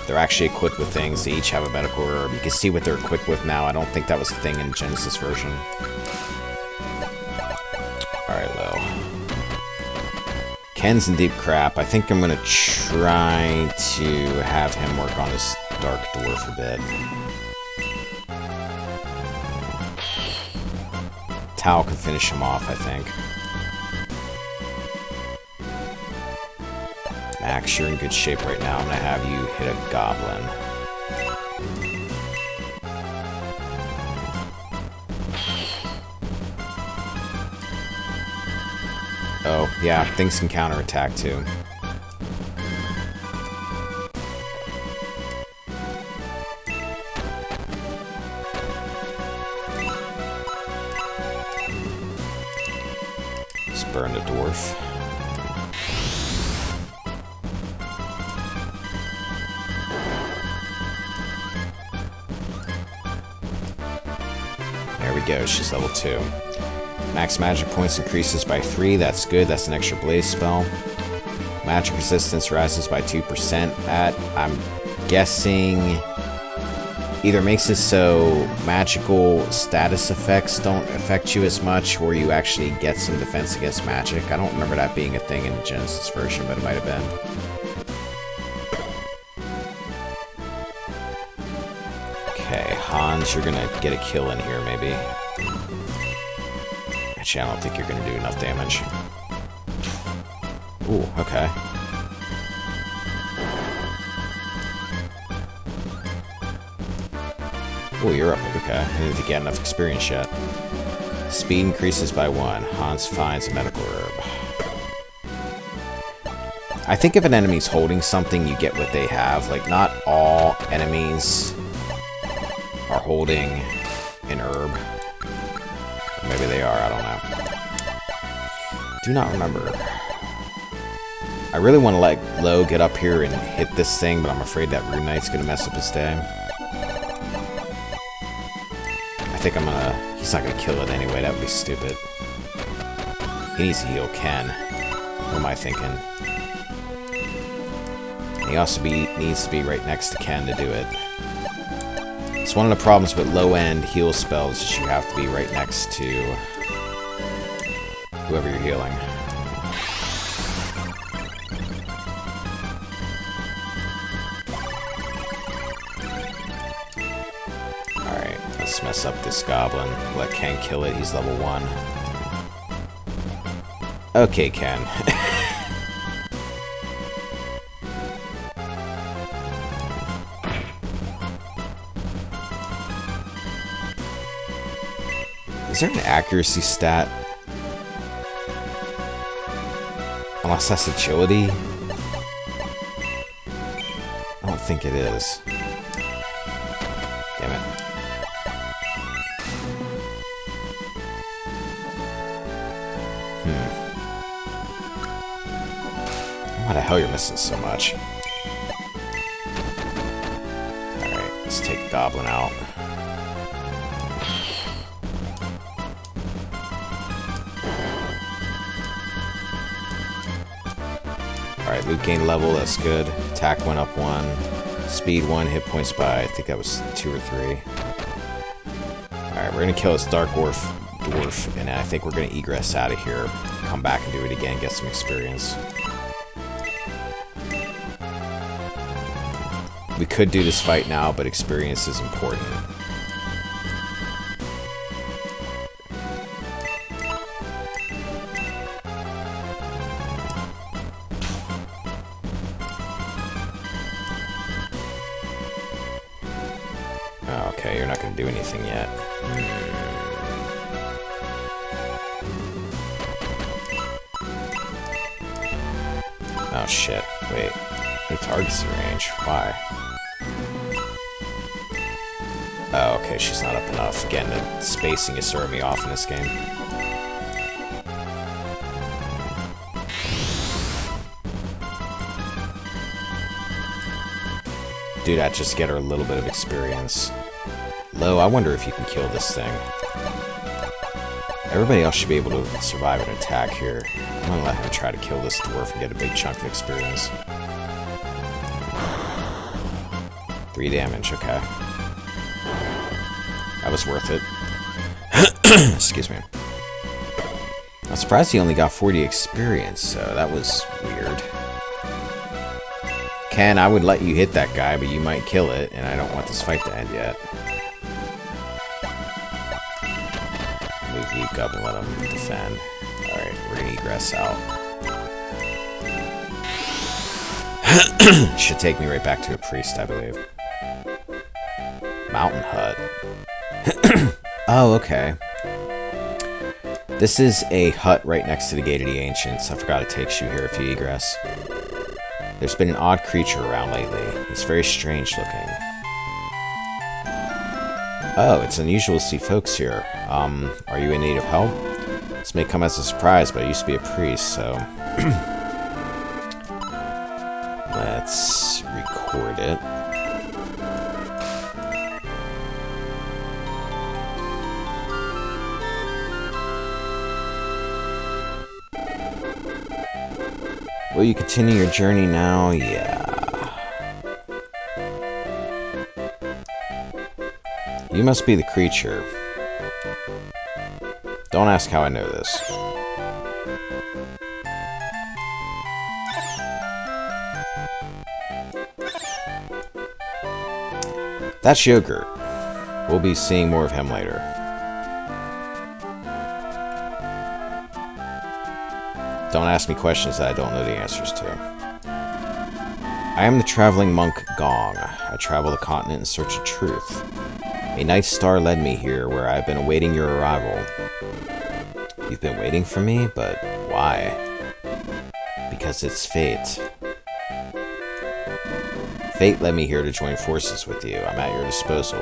They're actually equipped with things. They each have a medical herb. You can see what they're equipped with now. I don't think that was a thing in Genesis version. Alright, Lo. Ken's in deep crap. I think I'm gonna try to have him work on his dark dwarf a bit. Tau can finish him off, I think. Max, you're in good shape right now. I'm gonna have you hit a goblin. Oh, yeah, things can counterattack too. Burn the dwarf. There we go, she's level 2. Max magic points increases by 3, that's good, that's an extra blaze spell. Magic resistance rises by 2%. That, I'm guessing, either makes it so magical status effects don't affect you as much, or you actually get some defense against magic. I don't remember that being a thing in the Genesis version, but it might have been. Okay, Hans, you're gonna get a kill in here, maybe. Actually, I don't think you're gonna do enough damage. Ooh, okay. Oh, you're up. Okay. I didn't get enough experience yet. Speed increases by 1. Hans finds a medical herb. I think if an enemy's holding something, you get what they have. Like, not all enemies are holding an herb. Maybe they are, I don't know. Do not remember. I really want to let Lo get up here and hit this thing, but I'm afraid that Rune Knight's going to mess up his day. I think I'm gonna... He's not gonna kill it anyway, that would be stupid. He needs to heal Ken. What am I thinking? He also needs to be right next to Ken to do it. It's one of the problems with low-end heal spells is you have to be right next to whoever you're healing. Let's mess up this goblin. Let Ken kill it. He's level 1. Okay, Ken. Is there an accuracy stat? Unless that's agility? I don't think it is. Damn it. Why the hell you're missing so much? Alright, let's take the goblin out. Alright, loot gain level, that's good. Attack went up 1. Speed 1, hit points by, I think that was 2 or 3. Alright, we're gonna kill this dark dwarf, and I think we're gonna egress out of here. Come back and do it again, get some experience. We could do this fight now, but experience is important. Oh, okay, you're not going to do anything yet. Oh shit, wait. It targets the range. Why? Oh, okay, she's not up enough. Again, the spacing is throwing me off in this game. Do that just to get her a little bit of experience. Lo, I wonder if you can kill this thing. Everybody else should be able to survive an attack here. I'm gonna let him try to kill this dwarf and get a big chunk of experience. 3 damage, okay. That was worth it. Excuse me. I'm surprised he only got 40 experience, so that was weird. Ken, I would let you hit that guy, but you might kill it, and I don't want this fight to end yet. Move Luke up and let him defend. Alright, we're gonna egress out. Should take me right back to a priest, I believe. Mountain hut. Oh, okay. This is a hut right next to the Gate of the Ancients. I forgot it takes you here if you egress. There's been an odd creature around lately. He's very strange looking. Oh, it's unusual to see folks here. Are you in need of help? This may come as a surprise, but I used to be a priest, so... Let's record it. Will you continue your journey now? Yeah. You must be the creature. Don't ask how I know this. That's Yogurt. We'll be seeing more of him later. Don't ask me questions that I don't know the answers to. I am the traveling monk Gong. I travel the continent in search of truth. A night star led me here, where I've been awaiting your arrival. You've been waiting for me, but why? Because it's fate. Fate led me here to join forces with you. I'm at your disposal.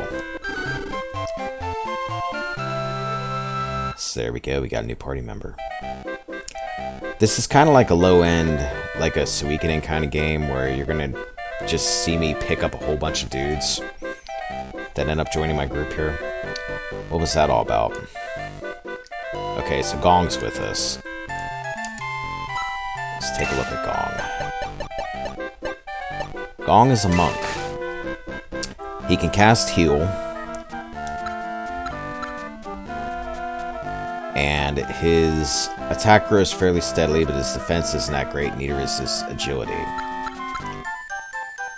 So there we go, we got a new party member. This is kind of like a low-end, like a Suikoden kind of game, where you're gonna just see me pick up a whole bunch of dudes that end up joining my group here. What was that all about? Okay, so Gong's with us. Let's take a look at Gong. Gong is a monk. He can cast heal. And his attack grows fairly steadily, but his defense isn't that great, neither is his agility.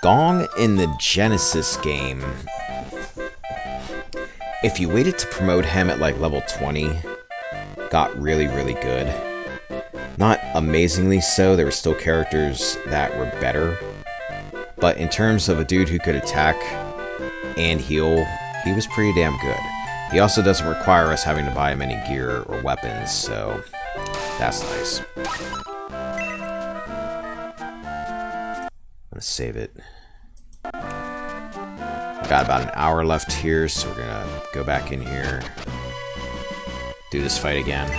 Gong in the Genesis game, if you waited to promote him at like level 20, got really, really good. Not amazingly so, there were still characters that were better. But in terms of a dude who could attack and heal, he was pretty damn good. He also doesn't require us having to buy him any gear or weapons, so that's nice. I'm gonna save it. I've got about an hour left here, so we're gonna go back in here, do this fight again.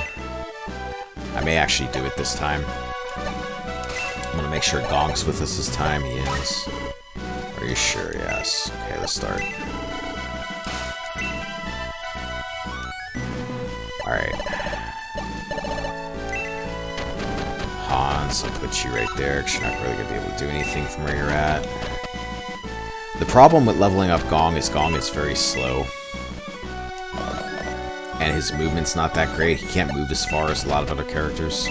I may actually do it this time. I'm gonna make sure Gong's with us this time. He is. Are you sure? Yes. Okay, let's start. Alright. Hans, I'll put you right there, because you're not really going to be able to do anything from where you're at. The problem with leveling up Gong is very slow. And his movement's not that great. He can't move as far as a lot of other characters.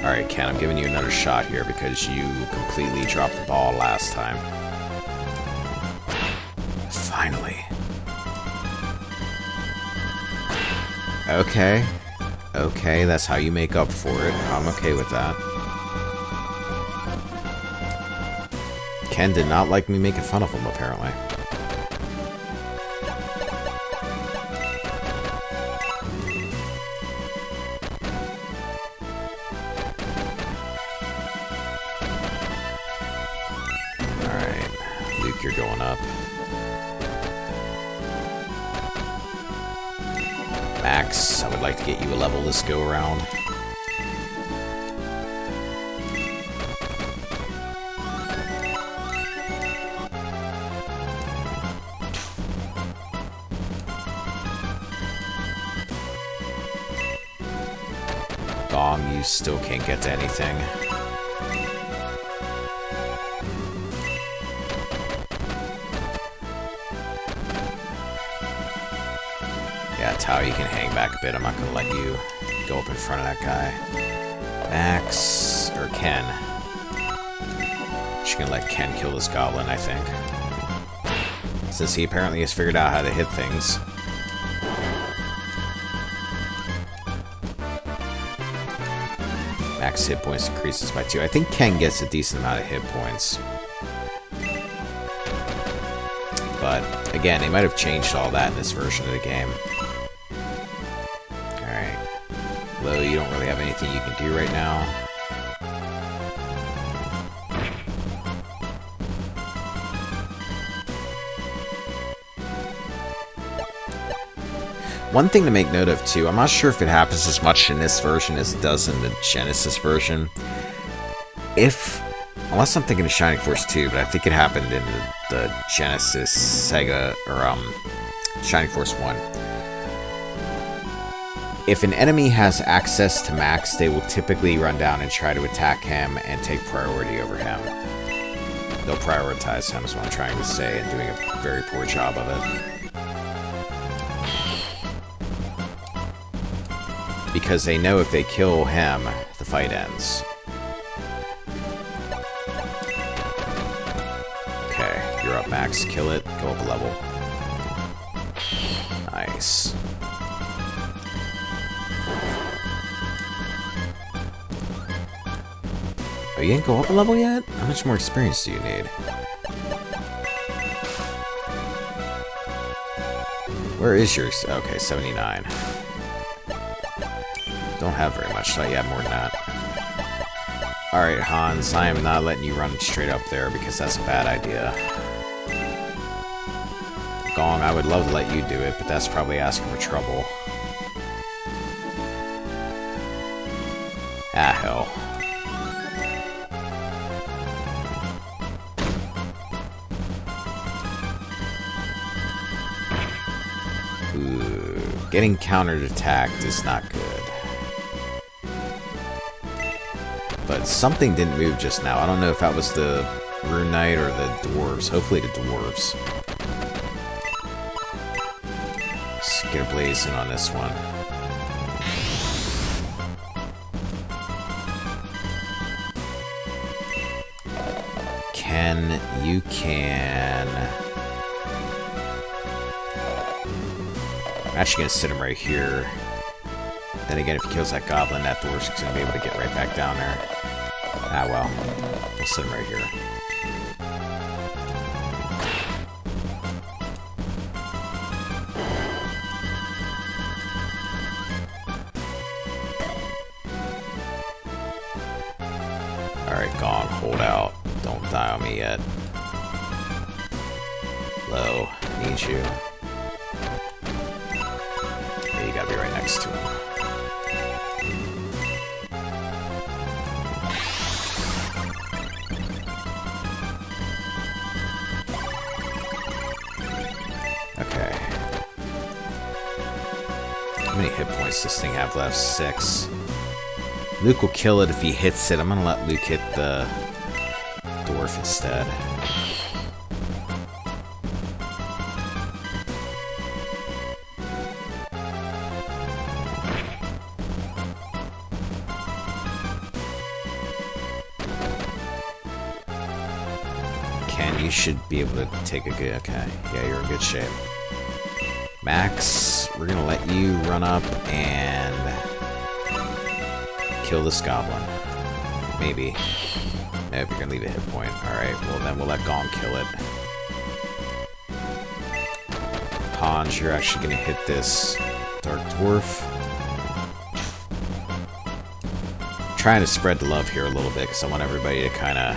Alright, Ken, I'm giving you another shot here because you completely dropped the ball last time. Finally. Okay. Okay, that's how you make up for it. I'm okay with that. Ken did not like me making fun of him, apparently. Alright. Luke, you're going up. Max, I would like to get you a level this go around. Gong, you still can't get to anything. Yeah, Tao, you can hang back a bit. I'm not going to let you go up in front of that guy. Max, or Ken. Just going to let Ken kill this goblin, I think. Since he apparently has figured out how to hit things. Max hit points increases by 2. I think Ken gets a decent amount of hit points. But, again, they might have changed all that in this version of the game. Alright. Lo, you don't really have anything you can do right now. One thing to make note of, too, I'm not sure if it happens as much in this version as it does in the Genesis version. Unless I'm thinking of Shining Force 2, but I think it happened in the Genesis, Sega, or Shining Force 1. If an enemy has access to Max, they will typically run down and try to attack him and take priority over him. They'll prioritize him, is what I'm trying to say, and doing a very poor job of it. Because they know if they kill him, the fight ends. Okay, you're up, Max. Kill it. Go up a level. Nice. Oh, you didn't go up a level yet? How much more experience do you need? Where is yours? Okay, 79. Don't have very much, so you have more than that. Alright, Hans, I am not letting you run straight up there because that's a bad idea. Gong, I would love to let you do it, but that's probably asking for trouble. Ah, hell. Ooh, getting countered attacked is not good. But something didn't move just now. I don't know if that was the Rune Knight or the dwarves. Hopefully the dwarves. Let's get a blaze in on this one. Ken, you can... I'm actually going to sit him right here. Then again, if he kills that goblin, that dwarf's going to be able to get right back down there. Ah, well. We'll sit him right here. Alright, Gong, hold out. Don't die on me yet. Lo, need you. Yeah, you gotta be right next to him. Okay. How many hit points does this thing have left? 6. Luke will kill it if he hits it. I'm gonna let Luke hit the dwarf instead. Ken, you should be able to take a good... Okay, yeah, you're in good shape. Max, we're gonna let you run up and kill this goblin. Maybe. Nope, you're gonna leave a hit point. Alright, well then we'll let Gong kill it. Hans, you're actually gonna hit this Dark Dwarf. I'm trying to spread the love here a little bit because I want everybody to kind of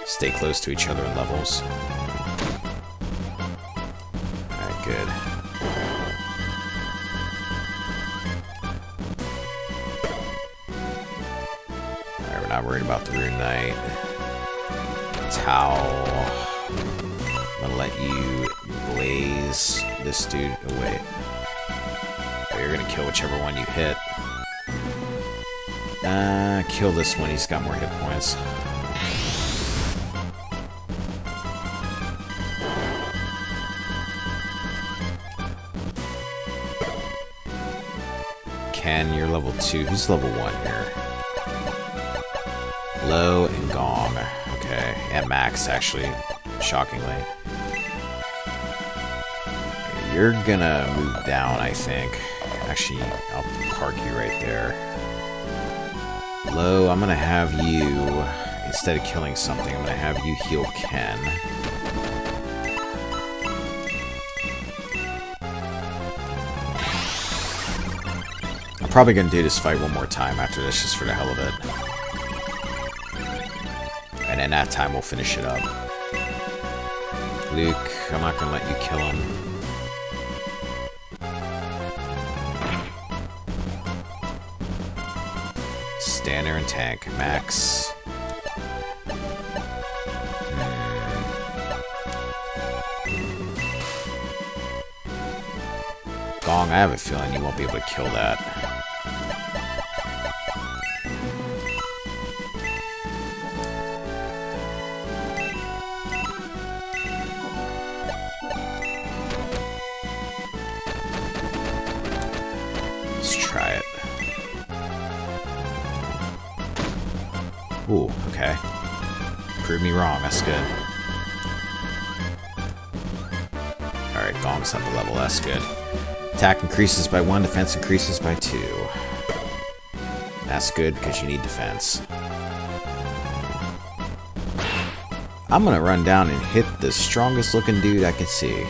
stay close to each other in levels. Alright, good. Alright, we're not worried about the Rune Knight. Towel. I'm gonna let you blaze this dude. Oh, wait. Oh, you're gonna kill whichever one you hit. Kill this one. He's got more hit points. Ken, you're level 2. Who's level 1 here? Low and Gong. Okay. And Max, actually. Shockingly. You're gonna move down, I think. Actually, I'll park you right there. Low, I'm gonna have you, instead of killing something, I'm gonna have you heal Ken. I'm probably gonna do this fight one more time after this, just for the hell of it. And in that time, we'll finish it up. Luke, I'm not gonna let you kill him. Stand there and tank. Max. Gong, I have a feeling you won't be able to kill that. Let's try it. Ooh, okay. Prove me wrong, that's good. Alright, Gong's up a level, that's good. Attack increases by 1, defense increases by 2. That's good because you need defense. I'm gonna run down and hit the strongest looking dude I can see.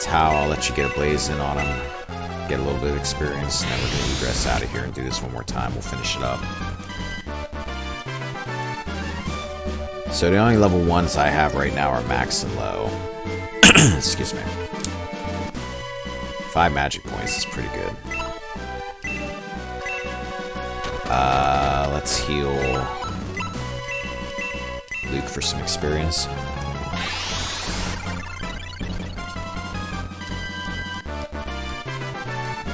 Tao, I'll let you get a blaze in on him. Get a little bit of experience, and then we're gonna egress out of here and do this one more time. We'll finish it up. So the only level 1s I have right now are Max and Low. Excuse me. 5 magic points is pretty good. Let's heal Luke for some experience.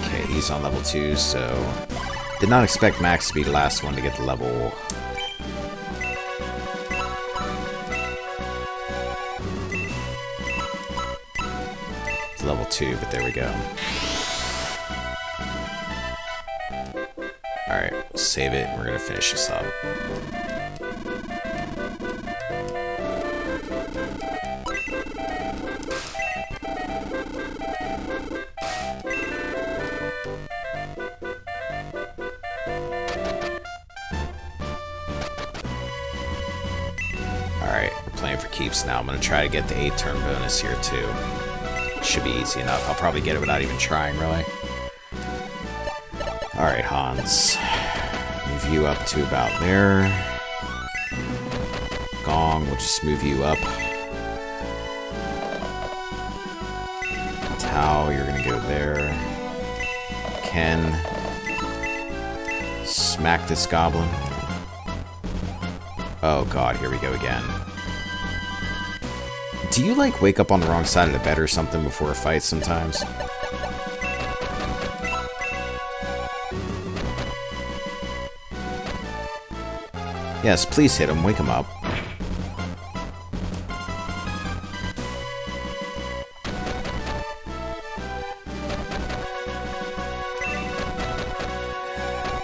Okay, he's on level 2, so did not expect Max to be the last one to get the level. Level 2, but there we go. Alright, we'll save it and we're gonna finish this up. Alright, we're playing for keeps now. I'm gonna try to get the 8-turn bonus here too. Should be easy enough. I'll probably get it without even trying, really. Alright, Hans. Move you up to about there. Gong, we'll just move you up. Tao, you're gonna go there. Ken. Smack this goblin. Oh god, here we go again. Do you, like, wake up on the wrong side of the bed or something before a fight sometimes? Yes, please hit him. Wake him up.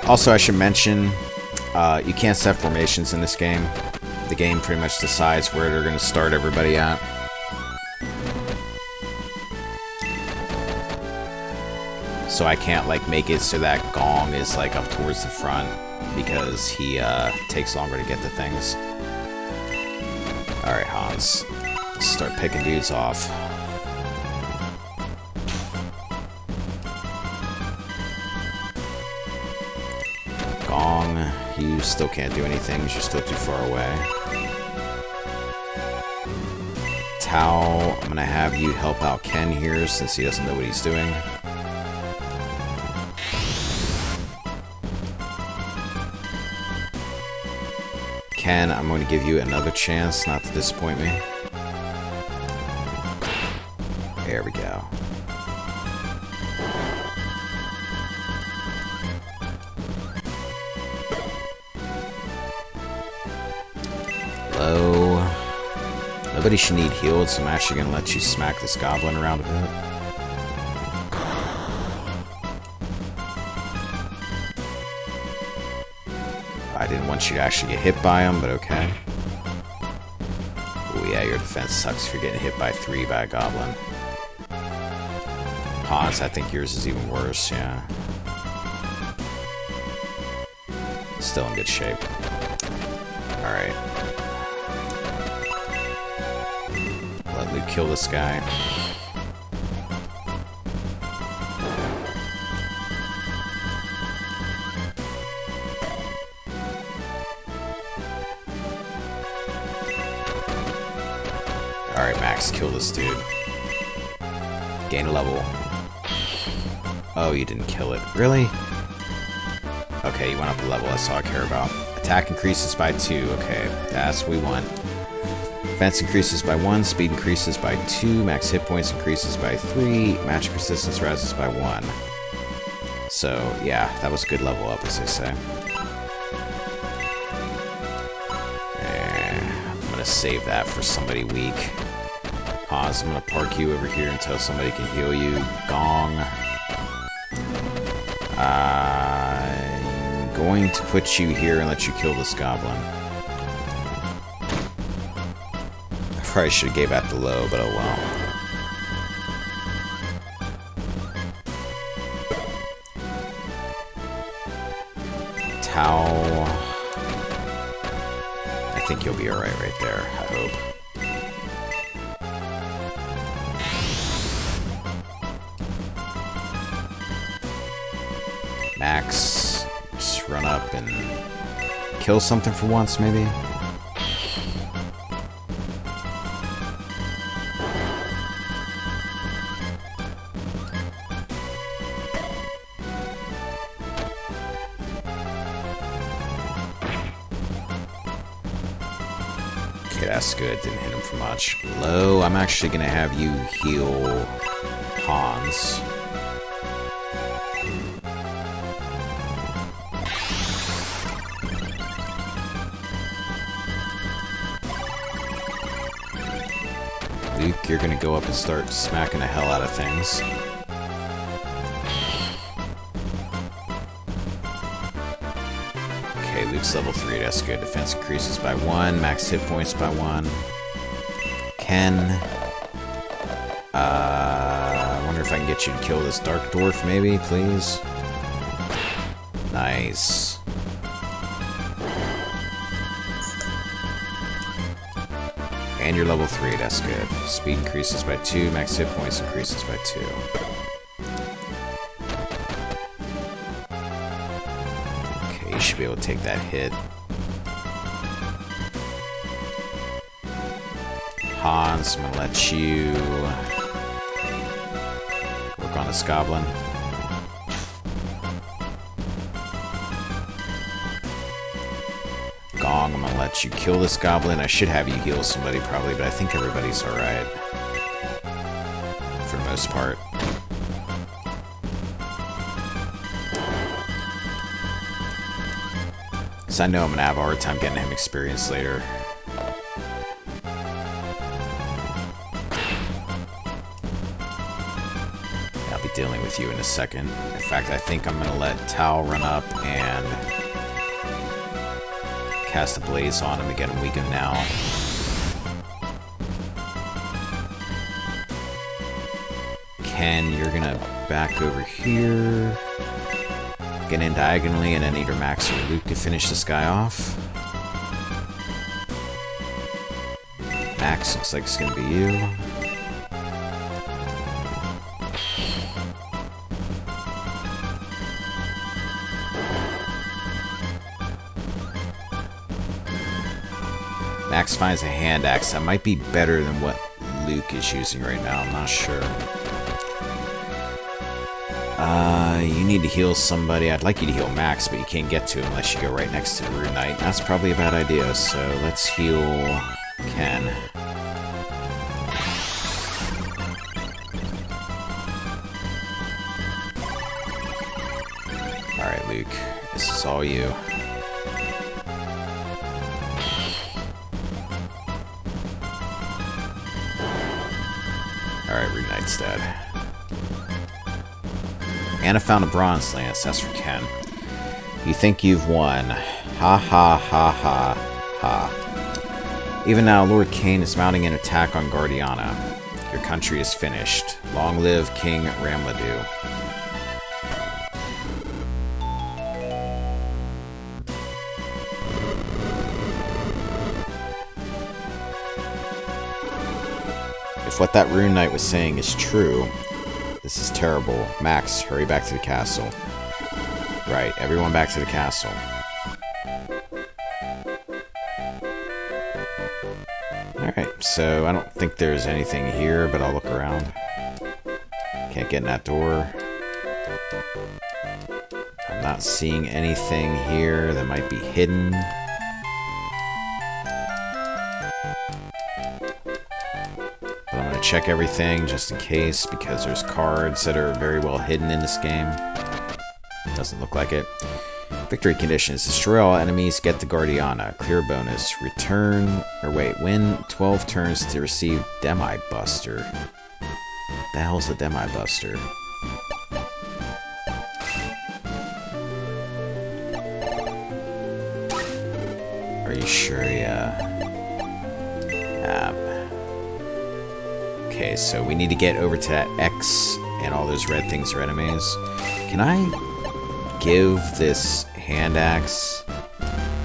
Also, I should mention, you can't set formations in this game. The game pretty much decides where they're going to start everybody at. So I can't, like, make it so that Gong is, like, up towards the front because he takes longer to get to things. Alright, Hans. Let's start picking dudes off. Gong, you still can't do anything. You're still too far away. Tao, I'm gonna have you help out Ken here since he doesn't know what he's doing. Ken, I'm going to give you another chance not to disappoint me. There we go. Low. Nobody should need healed, so I'm actually going to let you smack this goblin around a bit. I didn't want you to actually get hit by him, but okay. Oh yeah, your defense sucks if you're getting hit by 3 by a goblin. Hans, I think yours is even worse, yeah. Still in good shape. Alright. Let Luke kill this guy. Alright, Max, kill this dude. Gain a level. Oh, you didn't kill it. Really? Okay, you went up a level. That's all I care about. Attack increases by 2. Okay, that's what we want. Defense increases by 1. Speed increases by 2. Max hit points increases by 3. Magic resistance rises by 1. So, yeah, that was a good level up, as they say. I'm gonna save that for somebody weak. Hans, I'm gonna park you over here until somebody can heal you. Gong. I'm going to put you here and let you kill this goblin. I probably should have gave out the low, but oh well. Tao. I think you'll be alright right there, I hope. Max, just run up and kill something for once, maybe? Okay, that's good. Didn't hit him for much. Low, I'm actually going to have you heal Hans. Luke, you're gonna go up and start smacking the hell out of things. Okay, Luke's level 3, that's good. Defense increases by 1, max hit points by 1. Ken. I wonder if I can get you to kill this Dark Dwarf, maybe, please? Nice. And you're level 3, that's good. Speed increases by 2, max hit points increases by 2. Okay, you should be able to take that hit. Hans, I'm gonna let you work on this goblin. Gong, I'm gonna let you kill this goblin. I should have you heal somebody probably, but I think everybody's alright. For the most part. Because I know I'm gonna have a hard time getting him experience later. I'll be dealing with you in a second. In fact, I think I'm gonna let Tao run up and cast a blaze on him to get him weakened now. Ken, you're gonna back over here. Get in diagonally, and then either Max or Luke to finish this guy off. Max looks like it's gonna be you. Max finds a hand axe. That might be better than what Luke is using right now. I'm not sure. You need to heal somebody. I'd like you to heal Max, but you can't get to him unless you go right next to the Rune Knight. That's probably a bad idea, so let's heal Ken. Alright, Luke. This is all you. Alright, Rune Knight's dead. And I found a bronze lance. That's for Ken. You think you've won. Ha ha ha ha ha. Even now, Lord Cain is mounting an attack on Guardiana. Your country is finished. Long live King Ramladu. If what that Rune Knight was saying is true, this is terrible. Max, hurry back to the castle. Right, everyone back to the castle. Alright, so I don't think there's anything here, but I'll look around. Can't get in that door. I'm not seeing anything here that might be hidden. But I'm going to check everything just in case, because there's cards that are very well hidden in this game. Doesn't look like it. Victory conditions. Destroy all enemies, get the Guardiana. Clear bonus. Win 12 turns to receive Demi Buster. The hell's a Demi Buster? Are you sure? Yeah. Okay, so we need to get over to that X, and all those red things are enemies. Can I give this hand axe?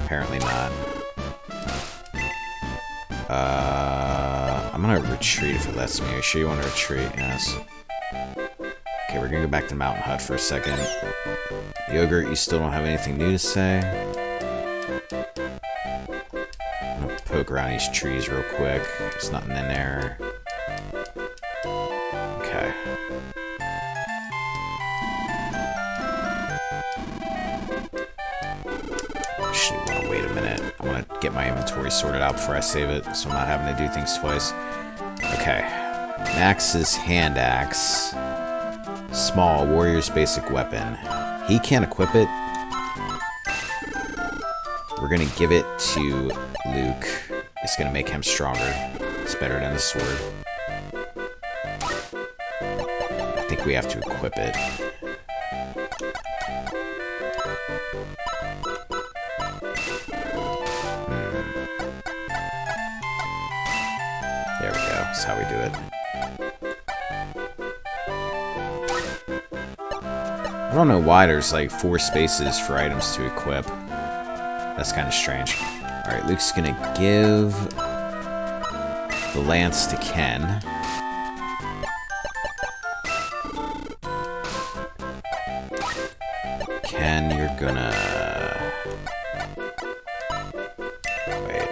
Apparently not. I'm gonna retreat if it lets me. Are you sure you want to retreat? Yes. Okay, we're gonna go back to Mountain Hut for a second. Yogurt, you still don't have anything new to say? I'm gonna poke around these trees real quick. There's nothing in there. Okay. Actually, I want to wait a minute. I want to get my inventory sorted out before I save it, so I'm not having to do things twice. Okay. Max's hand axe. Small, warrior's basic weapon. He can't equip it. We're going to give it to Luke. It's going to make him stronger. It's better than the sword. I think we have to equip it. There we go. That's how we do it. I don't know why there's like 4 spaces for items to equip. That's kind of strange. Alright, Luke's gonna give the lance to Ken. Ken, you're gonna... Wait.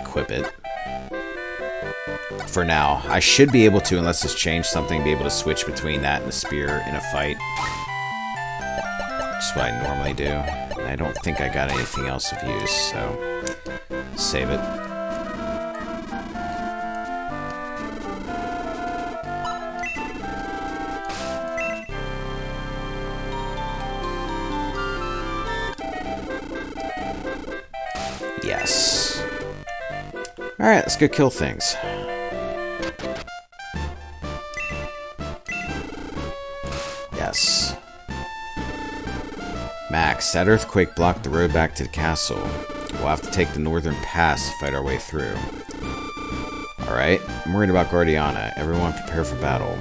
Equip it. For now. I should be able to, unless it's changed something, be able to switch between that and the spear in a fight. Just what I normally do. And I don't think I got anything else of use, so save it. Yes. Alright, let's go kill things. Yes. Max, that earthquake blocked the road back to the castle. We'll have to take the northern pass to fight our way through. Alright, I'm worried about Guardiana. Everyone prepare for battle.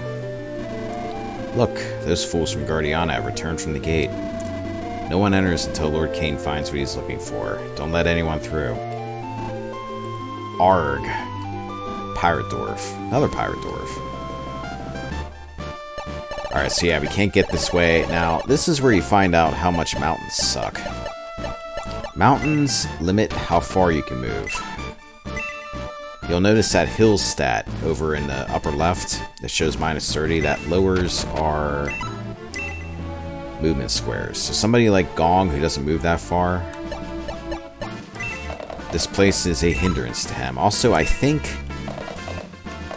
Look, those fools from Guardiana have returned from the gate. No one enters until Lord Cain finds what he's looking for. Don't let anyone through. Arg. Pirate Dwarf. Another Pirate Dwarf. Alright, so yeah, we can't get this way. Now, this is where you find out how much mountains suck. Mountains limit how far you can move. You'll notice that hill stat over in the upper left that shows -30. That lowers our movement squares. So somebody like Gong, who doesn't move that far, this place is a hindrance to him. Also, I think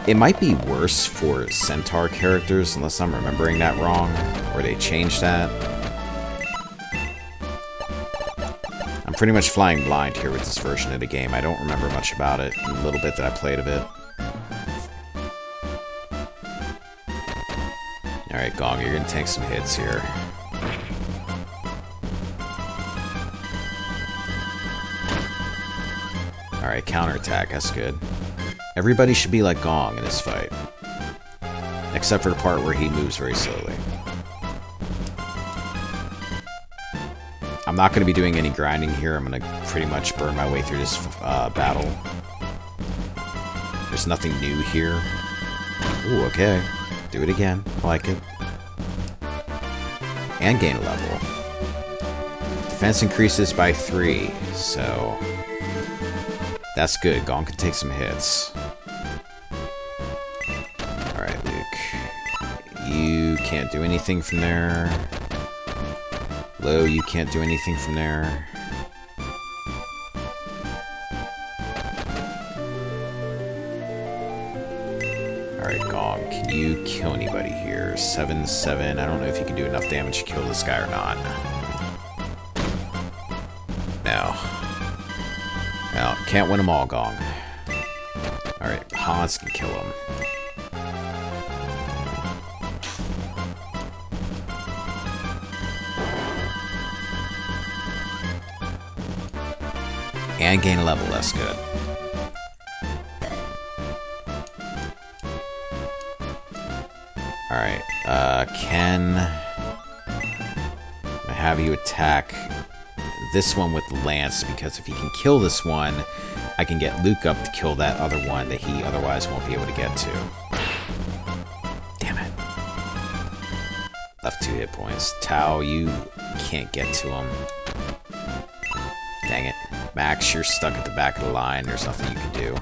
it might be worse for Centaur characters, unless I'm remembering that wrong, or they changed that. I'm pretty much flying blind here with this version of the game. I don't remember much about it, a little bit that I played of it. Alright, Gong, you're gonna take some hits here. Alright, counterattack, that's good. Everybody should be like Gong in this fight. Except for the part where he moves very slowly. I'm not going to be doing any grinding here. I'm going to pretty much burn my way through this battle. There's nothing new here. Ooh, okay. Do it again. I like it. And gain a level. Defense increases by 3, so that's good. Gong can take some hits. Alright, Luke. You can't do anything from there. Lo, you can't do anything from there. Alright, Gong, can you kill anybody here? 7-7. I don't know if you can do enough damage to kill this guy or not. No. Well, can't win them all, Gong. Alright, Hans can kill him. And gain a level, that's good. Alright, can I have you attack this one with the lance, because if he can kill this one, I can get Luke up to kill that other one that he otherwise won't be able to get to. Damn it. Left 2 hit points. Tao, you can't get to him. Dang it. Max, you're stuck at the back of the line. There's nothing you can do.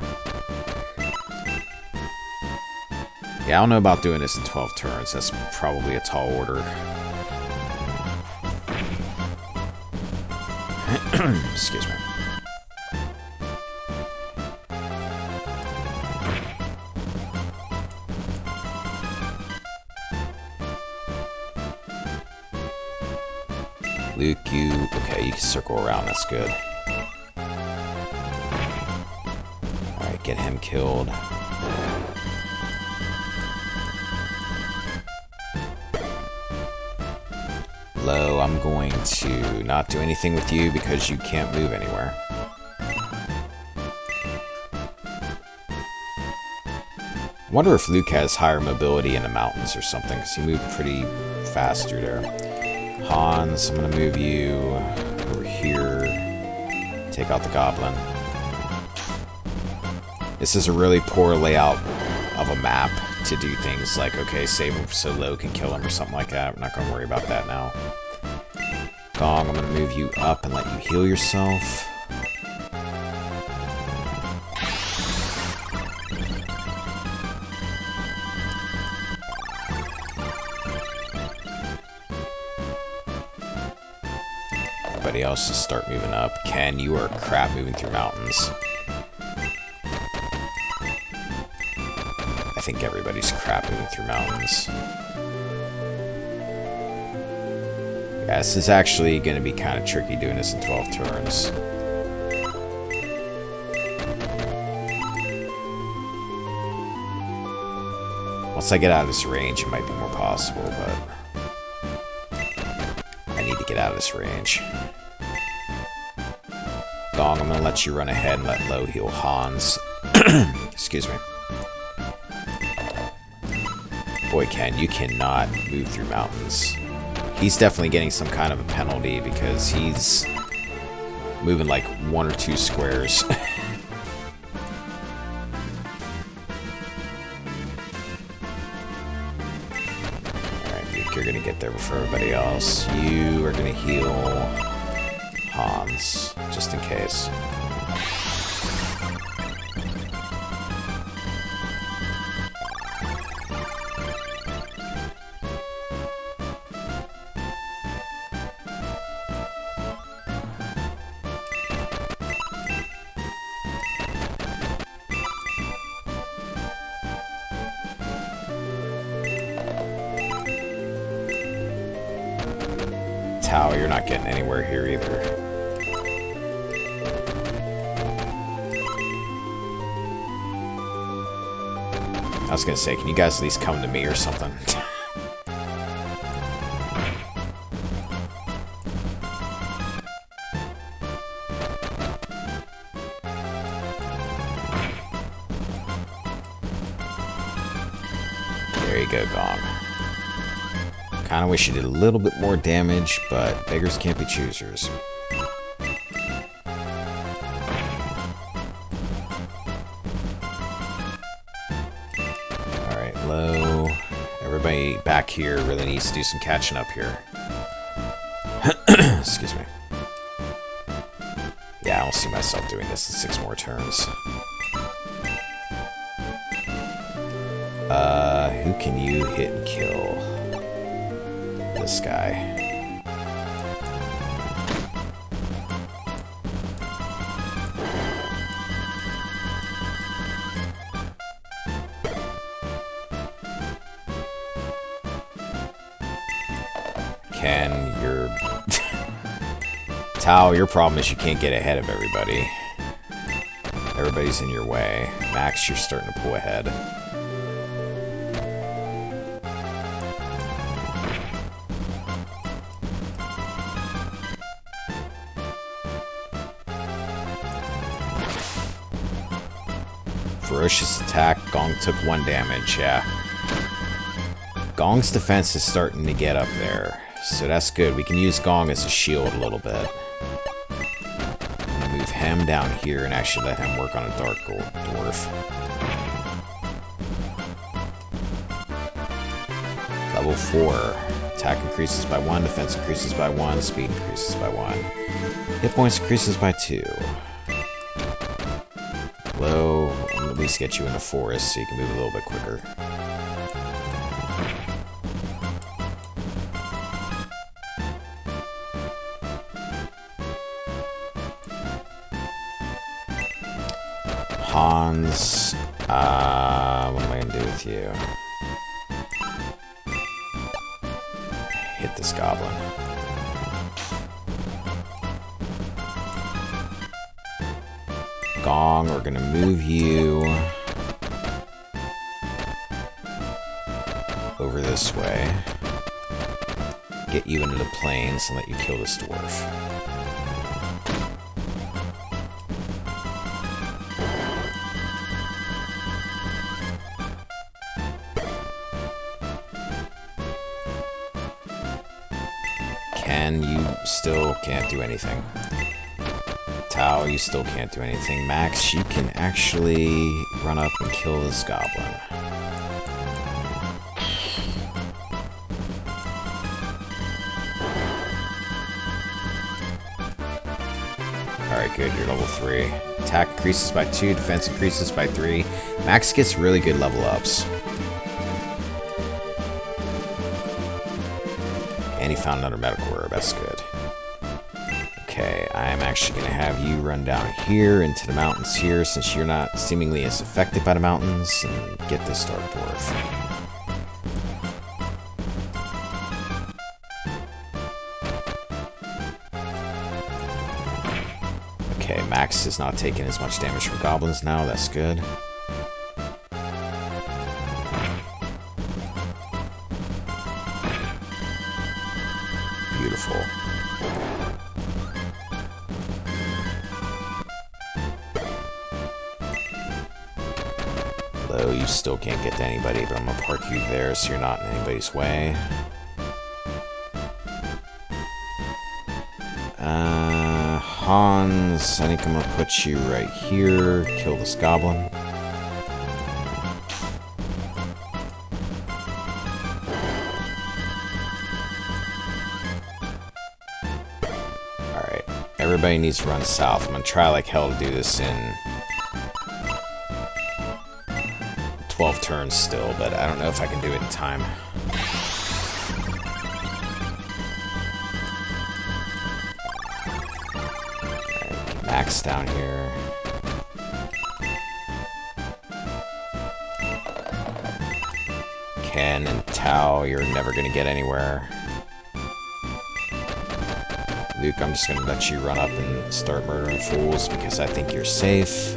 Yeah, I don't know about doing this in 12 turns. That's probably a tall order. Excuse me. Luke, okay, you can circle around, that's good. Alright, get him killed. Lo, I'm going to not do anything with you because you can't move anywhere. I wonder if Luke has higher mobility in the mountains or something, because he moved pretty fast through there. Hans, I'm going to move you over here. Take out the goblin. This is a really poor layout of a map to do things like, okay, save him so Lo can kill him or something like that. We're not going to worry about that now. Gong, I'm going to move you up and let you heal yourself. everybody else to start moving up. Ken, you are crap moving through mountains. I think everybody's crap moving through mountains. Yeah, this is actually going to be kind of tricky doing this in 12 turns. Once I get out of this range, it might be more possible, but I need to get out of this range. Gong, I'm going to let you run ahead and let Low heal Hans. Excuse me. Boy, Ken, you cannot move through mountains. He's definitely getting some kind of a penalty because he's moving like 1 or 2 squares. Alright, Luke, you're gonna get there before everybody else. You are gonna heal Hans, just in case. Tao, you're not getting anywhere here either. I was gonna say, can you guys at least come to me or something? There you go, Gong. Kinda wish you did a little bit more damage, but beggars can't be choosers. Alright, Low. Everybody back here really needs to do some catching up here. Excuse me. Yeah, I don't see myself doing this in 6 more turns. Who can you hit and kill? This guy. Ken, you're... Tao, your problem is you can't get ahead of everybody. Everybody's in your way. Max, you're starting to pull ahead. Ferocious attack. Gong took 1 damage, yeah. Gong's defense is starting to get up there, so that's good. We can use Gong as a shield a little bit. I'm gonna move him down here and actually let him work on a Dark Dwarf. Level 4. Attack increases by 1, defense increases by 1, speed increases by 1. Hit points increases by 2. Low, I'll at least get you in the forest so you can move a little bit quicker. Hans, what am I gonna do with you? Hit this goblin. Gong, we're gonna move you over this way. Get you into the plains and let you kill this dwarf. Ken, you still can't do anything. Tao, you still can't do anything. Max, you can actually run up and kill this goblin. Alright, good, you're level 3. Attack increases by 2, defense increases by 3. Max gets really good level ups. And he found another medical herb, that's good. I'm actually going to have you run down here into the mountains here, since you're not seemingly as affected by the mountains, and get this Dark Dwarf. Okay, Max is not taking as much damage from goblins now, that's good. Beautiful. Though you still can't get to anybody, but I'm gonna park you there so you're not in anybody's way. Hans, I think I'm gonna put you right here. Kill this goblin. Alright, everybody needs to run south. I'm gonna try like hell to do this in 12 turns still, but I don't know if I can do it in time. Alright, Max down here. Ken and Tao, you're never gonna get anywhere. Luke, I'm just gonna let you run up and start murdering fools because I think you're safe.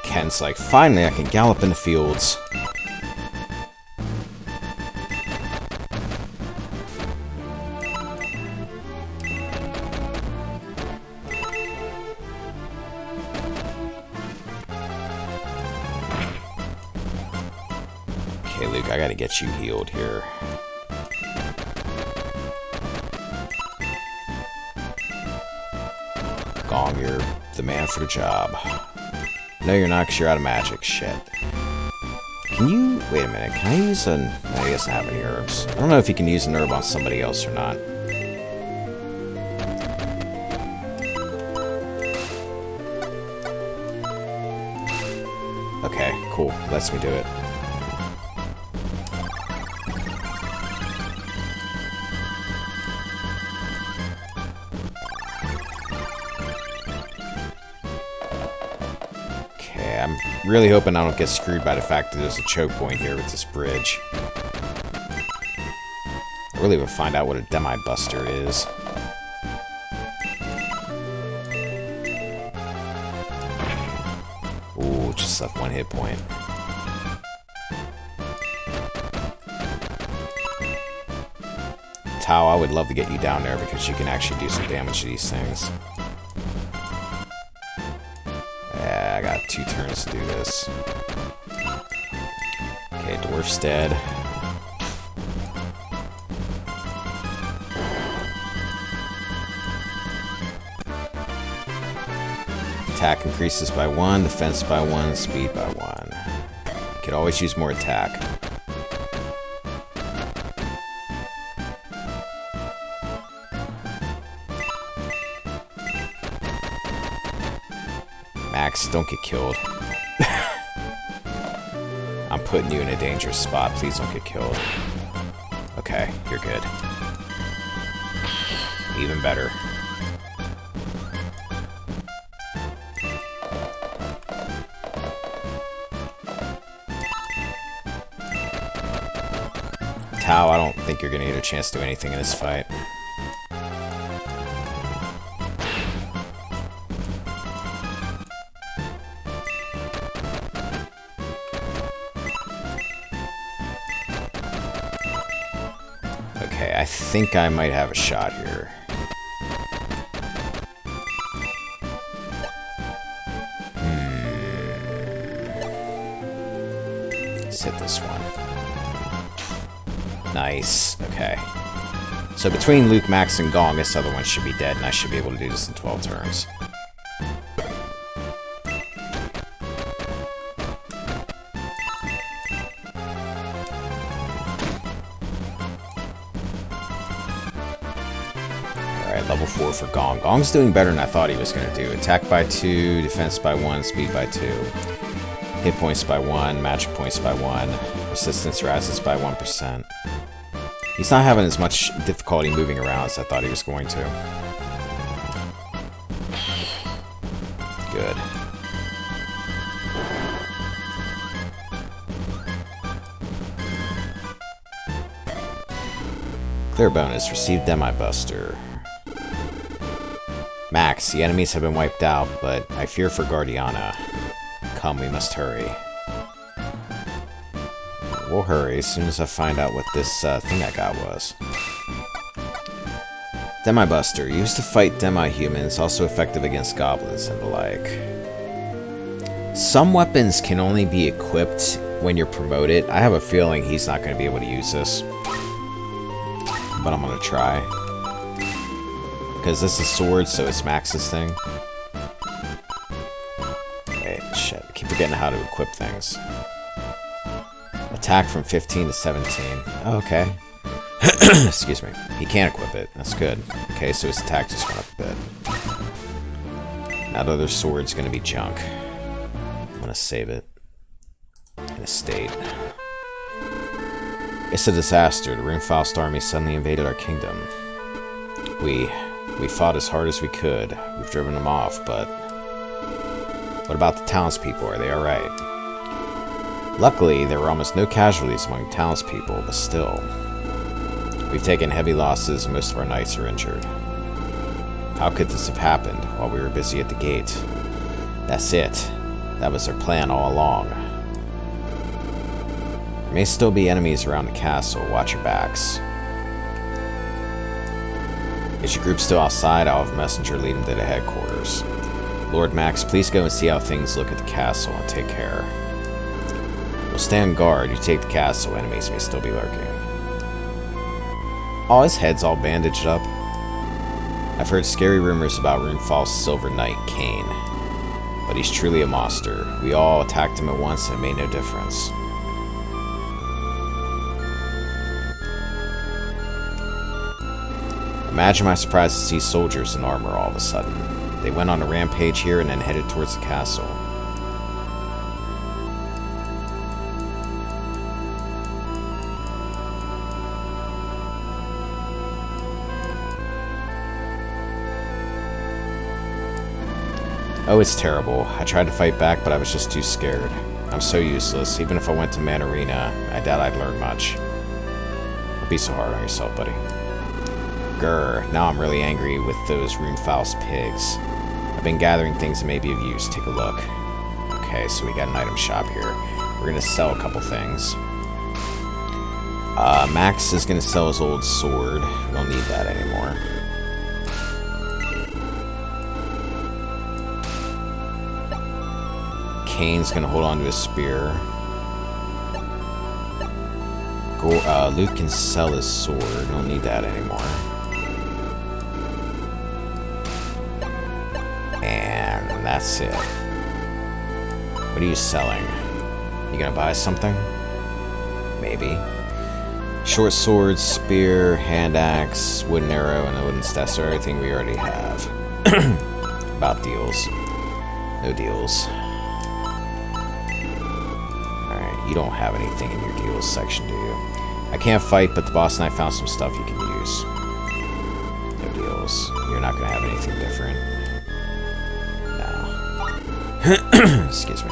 Ken's like, finally I can gallop in the fields. Okay, Luke, I gotta get you healed here. Gong, you're the man for the job. No, you're not, because you're out of magic. Shit. Can you... Wait a minute. Can I use a... No, he doesn't have any herbs. I don't know if he can use an herb on somebody else or not. Okay, cool. Lets me do it. I'm really hoping I don't get screwed by the fact that there's a choke point here with this bridge. I really would find out what a Demi Buster is. Ooh, just left 1 hit point. Tao, I would love to get you down there because you can actually do some damage to these things. I got 2 turns to do this. Okay, Dwarf's dead. Attack increases by 1, defense by 1, speed by 1. You could always use more attack. Max, don't get killed. I'm putting you in a dangerous spot. Please don't get killed. Okay, you're good. Even better. Tao, I don't think you're gonna get a chance to do anything in this fight. Okay, I think I might have a shot here. Let's hit this one. Nice. Okay. So between Luke, Max, and Gong, this other one should be dead, and I should be able to do this in 12 turns. level 4 for Gong. Gong's doing better than I thought he was going to do. Attack by 2, defense by 1, speed by 2. Hit points by 1, magic points by 1. Resistance rises by 1%. He's not having as much difficulty moving around as I thought he was going to. Good. Clear bonus. Receive Demi Buster. Max, the enemies have been wiped out, but I fear for Guardiana. Come, we must hurry. We'll hurry as soon as I find out what this thing I got was. Demi Buster. Used to fight demi-humans, also effective against goblins and the like. Some weapons can only be equipped when you're promoted. I have a feeling he's not going to be able to use this. But I'm going to try. Because this is sword, so it's Max's thing. Wait, shit. I keep forgetting how to equip things. Attack from 15 to 17. Oh, okay. Excuse me. He can't equip it. That's good. Okay, so his attack just went up a bit. Now the other sword's going to be junk. I'm going to save it. In a state. It's a disaster. The Runefaust army suddenly invaded our kingdom. We fought as hard as we could. We've driven them off, but... What about the townspeople? Are they alright? Luckily, there were almost no casualties among the townspeople, but still. We've taken heavy losses and most of our knights are injured. How could this have happened while we were busy at the gate? That's it. That was their plan all along. There may still be enemies around the castle. Watch your backs. Is your group still outside? I'll have a messenger lead them to the headquarters. Lord Max, please go and see how things look at the castle and take care. We'll stand guard. You take the castle. Enemies may still be lurking. Oh, his head's all bandaged up. I've heard scary rumors about Runefaust's Silver Knight, Kane. But he's truly a monster. We all attacked him at once and it made no difference. Imagine my surprise to see soldiers in armor all of a sudden. They went on a rampage here and then headed towards the castle. Oh, it's terrible. I tried to fight back, but I was just too scared. I'm so useless. Even if I went to Man Arena, I doubt I'd learn much. Don't be so hard on yourself, buddy. Grr, now I'm really angry with those Runefaust pigs. I've been gathering things that may be of use. Take a look. Okay, so we got an item shop here. We're gonna sell a couple things. Max is gonna sell his old sword. We don't need that anymore. Kane's gonna hold on to his spear. Luke can sell his sword. Don't need that anymore. And that's it. What are you selling? You gonna buy something? Maybe. Short sword, spear, hand axe, wooden arrow, and a wooden staff. Everything we already have. About deals. No deals. You don't have anything in your deals section, do you? I can't fight, but the boss and I found some stuff you can use. No deals. You're not gonna have anything different. No. Excuse me.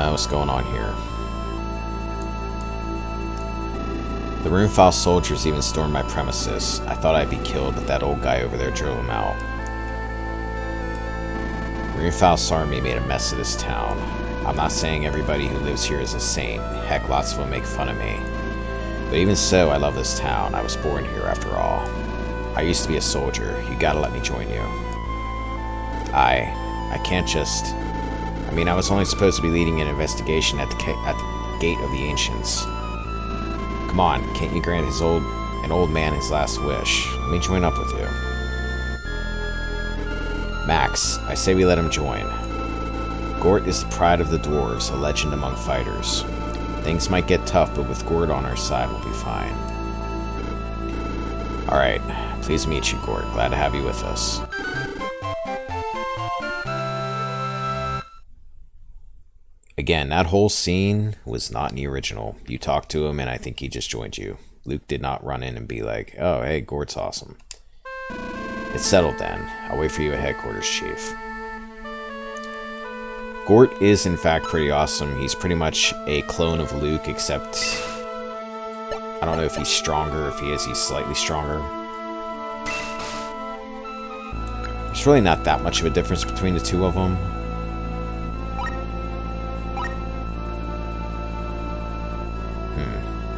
What's going on here? The Runefaust soldiers even stormed my premises. I thought I'd be killed, but that old guy over there drove them out. Runefaust's army made a mess of this town. I'm not saying everybody who lives here is a saint. Heck, lots of them make fun of me. But even so, I love this town. I was born here after all. I used to be a soldier. You gotta let me join you. I can't just... I mean, I was only supposed to be leading an investigation at the gate of the ancients. Come on, can't you grant an old man his last wish? Let me join up with you. Max, I say we let him join. Gort is the pride of the dwarves, a legend among fighters. Things might get tough, but with Gord on our side, we'll be fine. Alright, pleased to meet you, Gord. Glad to have you with us. Again, that whole scene was not in the original. You talked to him, and I think he just joined you. Luke did not run in and be like, oh, hey, Gord's awesome. It's settled then. I'll wait for you at headquarters, Chief. Gort is, in fact, pretty awesome. He's pretty much a clone of Luke, except I don't know if he's stronger. If he is, he's slightly stronger. There's really not that much of a difference between the two of them.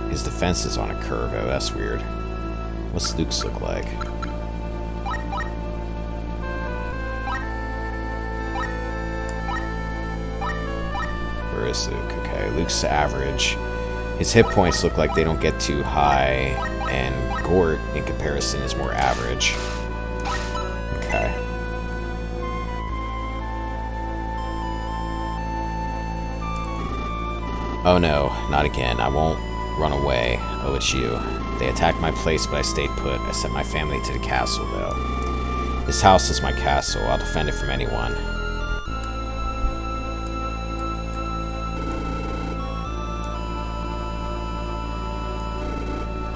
His defense is on a curve. Oh, that's weird. What's Luke's look like? Where is Luke? Okay, Luke's average. His hit points look like they don't get too high, and Gort, in comparison, is more average. Okay. Oh no, not again. I won't run away. Oh, it's you. They attacked my place, but I stayed put. I sent my family to the castle, though. This house is my castle. I'll defend it from anyone.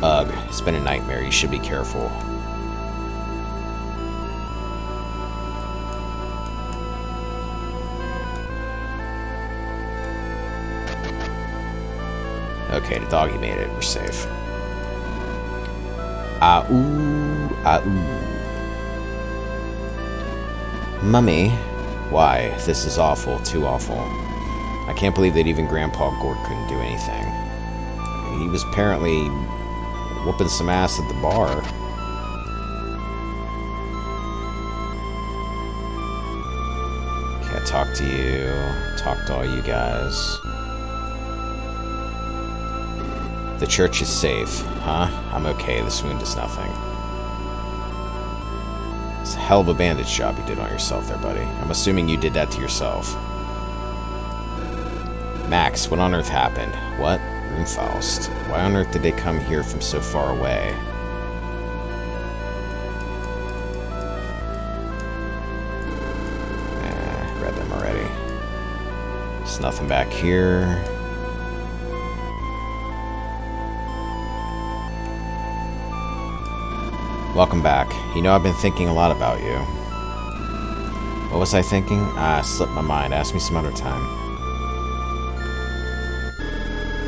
Ugh, it's been a nightmare. You should be careful. Okay, the doggy made it. We're safe. Ah-ooh, ah-ooh. Mummy. Why? This is awful. Too awful. I can't believe that even Grandpa Gort couldn't do anything. He was apparently whooping some ass at the bar. Can't talk to you. Talk to all you guys. The church is safe, huh? I'm okay, this wound is nothing. It's a hell of a bandage job you did on yourself there, buddy. I'm assuming you did that to yourself. Max, what on earth happened? What? Runefaust. Why on earth did they come here from so far away? Read them already. There's nothing back here. Welcome back. You know, I've been thinking a lot about you. What was I thinking? Slipped my mind. Ask me some other time.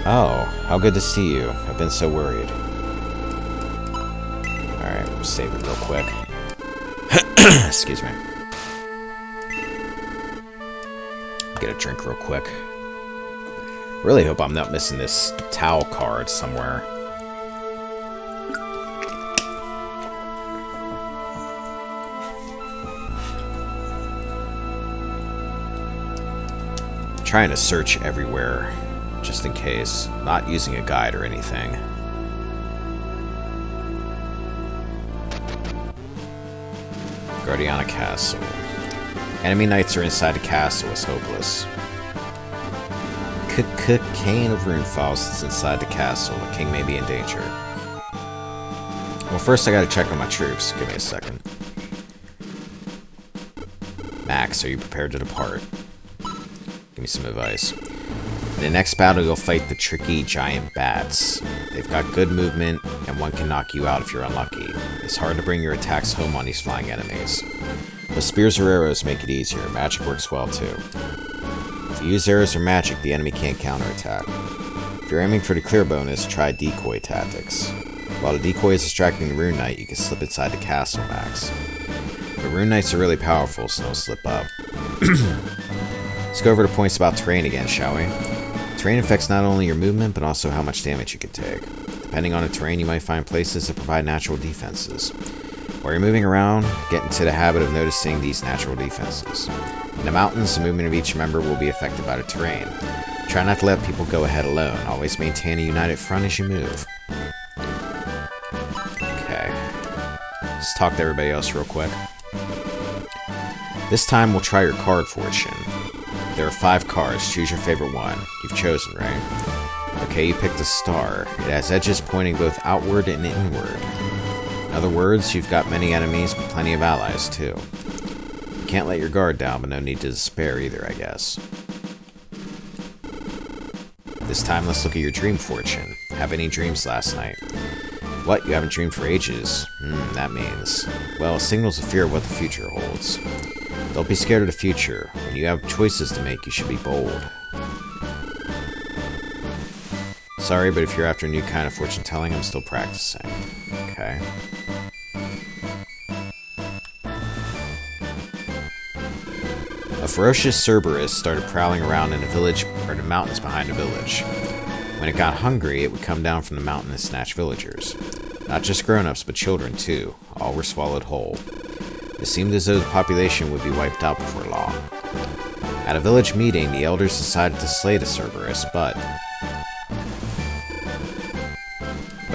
Oh, how good to see you. I've been so worried. Alright, we'll save it real quick. Excuse me. Get a drink real quick. Really hope I'm not missing this towel card somewhere. Trying to search everywhere, just in case. Not using a guide or anything. Guardiana Castle. Enemy knights are inside the castle. It's hopeless. Cane of Runefaust is inside the castle. The king may be in danger. Well, first I gotta check on my troops. Give me a second. Max, are you prepared to depart? Give me some advice. In the next battle, you'll fight the tricky giant bats. They've got good movement, and one can knock you out if you're unlucky. It's hard to bring your attacks home on these flying enemies. But spears or arrows make it easier. Magic works well, too. If you use arrows or magic, the enemy can't counterattack. If you're aiming for the clear bonus, try decoy tactics. While the decoy is distracting the Rune Knight, you can slip inside the castle, Max. The Rune Knights are really powerful, so don't slip up. Let's go over the points about terrain again, shall we? Terrain affects not only your movement, but also how much damage you can take. Depending on the terrain, you might find places that provide natural defenses. While you're moving around, get into the habit of noticing these natural defenses. In the mountains, the movement of each member will be affected by the terrain. Try not to let people go ahead alone. Always maintain a united front as you move. Okay. Let's talk to everybody else real quick. This time, we'll try your card fortune. There are 5 cards. Choose your favorite one. You've chosen, right? Okay, you picked a star. It has edges pointing both outward and inward. In other words, you've got many enemies, but plenty of allies, too. You can't let your guard down, but no need to despair either, I guess. This time, let's look at your dream fortune. Have any dreams last night? What? You haven't dreamed for ages? That means... well, signals of fear of what the future holds. Don't be scared of the future. When you have choices to make, you should be bold. Sorry, but if you're after a new kind of fortune telling, I'm still practicing. Okay. A ferocious Cerberus started prowling around in a village or the mountains behind a village. When it got hungry, it would come down from the mountain and snatch villagers. Not just grown-ups, but children too. All were swallowed whole. It seemed as though the population would be wiped out before long. At a village meeting, the elders decided to slay the Cerberus, but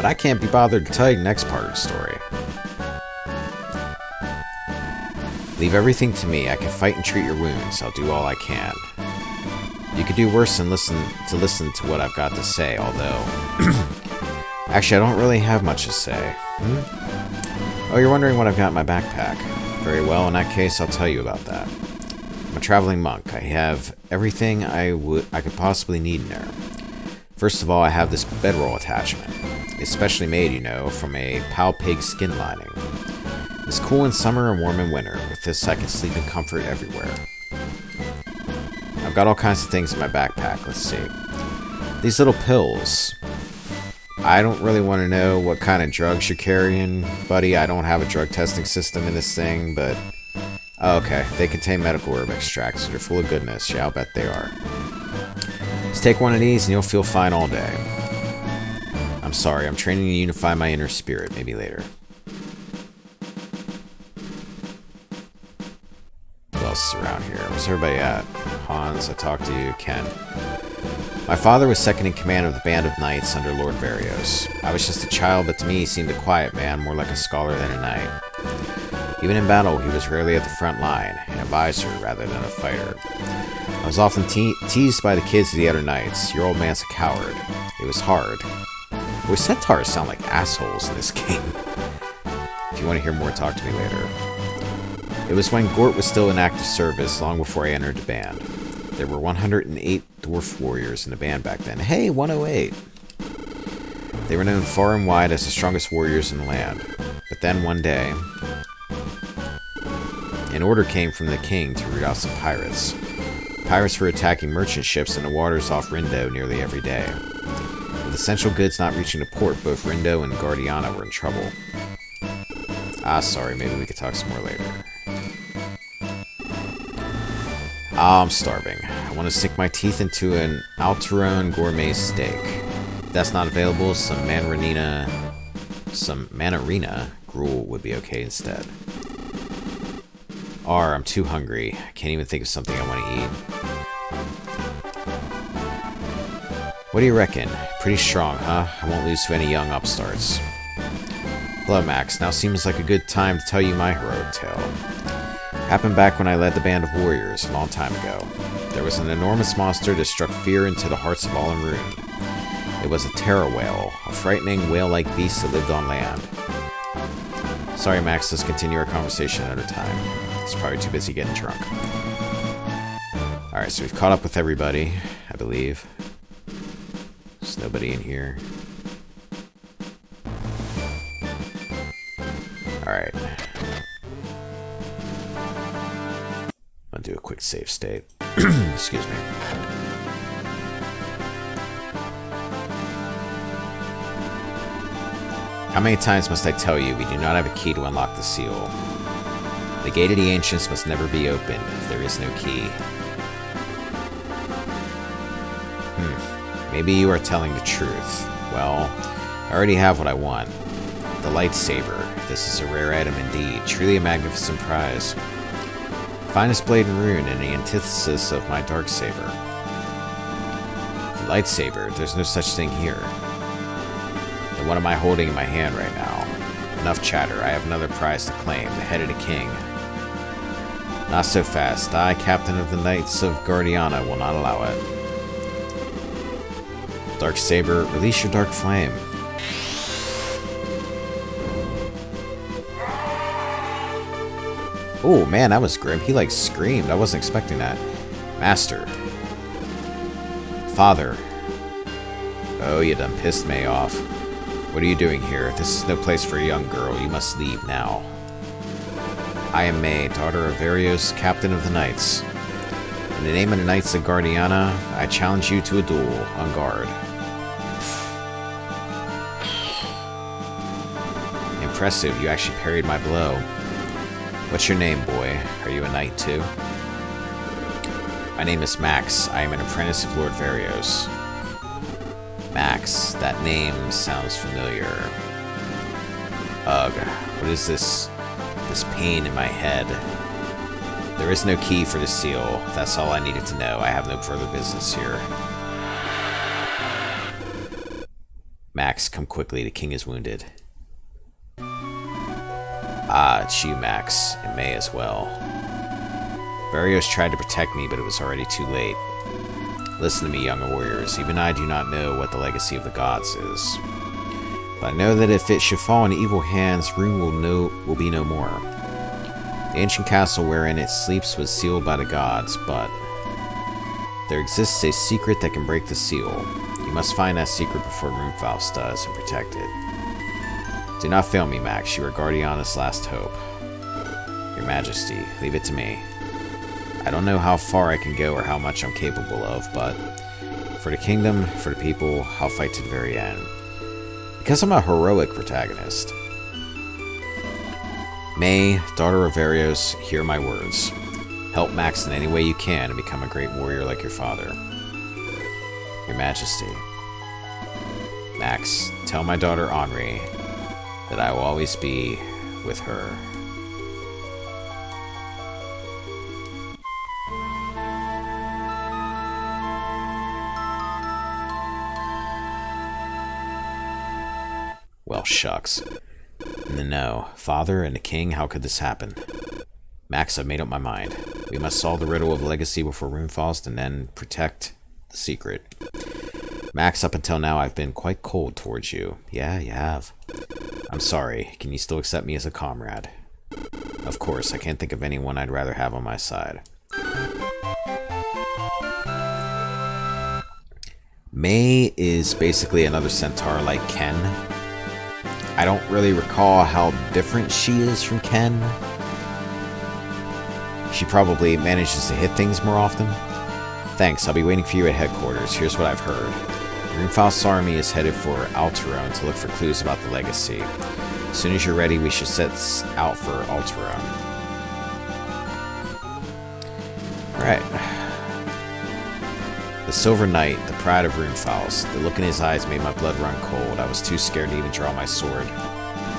I can't be bothered to tell you the next part of the story. Leave everything to me. I can fight and treat your wounds. I'll do all I can. You could do worse than listen to what I've got to say, although... actually, I don't really have much to say. Oh, you're wondering what I've got in my backpack. Very well, in that case, I'll tell you about that. I'm a traveling monk. I have everything I could possibly need in there. First of all, I have this bedroll attachment. It's specially made, you know, from a pow pig skin lining. It's cool in summer and warm in winter. With this, I can sleep in comfort everywhere. I've got all kinds of things in my backpack. Let's see. These little pills. I don't really want to know what kind of drugs you're carrying, buddy. I don't have a drug testing system in this thing, but... oh, okay. They contain medical herb extracts, so they're full of goodness. Yeah, I'll bet they are. Just take one of these and you'll feel fine all day. I'm sorry, I'm training to unify my inner spirit. Maybe later. Who else is around here? Where's everybody at? Hans, I talked to you. Ken. My father was second in command of the band of knights under Lord Varios. I was just a child, but to me he seemed a quiet man, more like a scholar than a knight. Even in battle, he was rarely at the front line, an advisor rather than a fighter. I was often teased by the kids of the other knights. Your old man's a coward. It was hard. Boy, centaurs sound like assholes in this game. If you want to hear more, talk to me later. It was when Gort was still in active service, long before I entered the band. There were 108 dwarf warriors in the band back then. Hey, 108! They were known far and wide as the strongest warriors in the land. But then one day, an order came from the king to root out some pirates. Pirates were attacking merchant ships in the waters off Rindo nearly every day. With essential goods not reaching the port, both Rindo and Guardiana were in trouble. Ah, sorry, maybe we could talk some more later. Ah, I'm starving. I want to sink my teeth into an Alterone gourmet steak. If that's not available, some Manarina gruel would be okay instead. I'm too hungry. I can't even think of something I want to eat. What do you reckon? Pretty strong, huh? I won't lose to any young upstarts. Hello, Max. Now seems like a good time to tell you my heroic tale. Happened back when I led the band of warriors a long time ago. There was an enormous monster that struck fear into the hearts of all in Rune. It was a terror whale, a frightening whale-like beast that lived on land. Sorry, Max, let's continue our conversation another time. He's probably too busy getting drunk. Alright, so we've caught up with everybody, I believe. There's nobody in here. Alright. I'll do a quick save state. Excuse me. How many times must I tell you we do not have a key to unlock the seal? The gate of the ancients must never be opened if there is no key. Maybe you are telling the truth. Well, I already have what I want. The lightsaber. This is a rare item indeed. Truly a magnificent prize. Finest blade in Rune and the antithesis of my dark saber. The lightsaber. There's no such thing here. Then what am I holding in my hand right now? Enough chatter. I have another prize to claim. The head of the king. Not so fast. I, captain of the Knights of Guardiana, will not allow it. Dark Saber, release your dark flame. Oh man, that was grim. He like screamed. I wasn't expecting that. Master. Father. Oh, you done pissed May off. What are you doing here? This is no place for a young girl. You must leave now. I am May, daughter of Varios, captain of the Knights. In the name of the Knights of Guardiana, I challenge you to a duel on guard. Impressive, you actually parried my blow. What's your name, boy? Are you a knight too? My name is Max. I am an apprentice of Lord Varios. Max, that name sounds familiar. Ugh, what is this pain in my head? There is no key for the seal. That's all I needed to know. I have no further business here. Max, come quickly. The king is wounded. Ah, it's you, Max, and May as well. Varios tried to protect me, but it was already too late. Listen to me, young warriors. Even I do not know what the legacy of the gods is. But I know that if it should fall into evil hands, Rune will be no more. The ancient castle wherein it sleeps was sealed by the gods, but there exists a secret that can break the seal. You must find that secret before Runefaust does and protect it. Do not fail me, Max. You are Guardiana's last hope. Your Majesty, leave it to me. I don't know how far I can go or how much I'm capable of, but for the kingdom, for the people, I'll fight to the very end. Because I'm a heroic protagonist. May, daughter of Varios, hear my words. Help Max in any way you can and become a great warrior like your father. Your Majesty. Max, tell my daughter Henri that I will always be with her. Well, shucks. No, father and the king, how could this happen? Max, I've made up my mind. We must solve the riddle of the legacy before Runefaust and then protect the secret. Max, up until now, I've been quite cold towards you. Yeah, you have. I'm sorry. Can you still accept me as a comrade? Of course, I can't think of anyone I'd rather have on my side. May is basically another centaur like Ken. I don't really recall how different she is from Ken. She probably manages to hit things more often. Thanks, I'll be waiting for you at headquarters. Here's what I've heard. Runefaust's army is headed for Alterone to look for clues about the legacy. As soon as you're ready, we should set out for Alterone. Alright. The Silver Knight, the pride of Runefaust. The look in his eyes made my blood run cold. I was too scared to even draw my sword.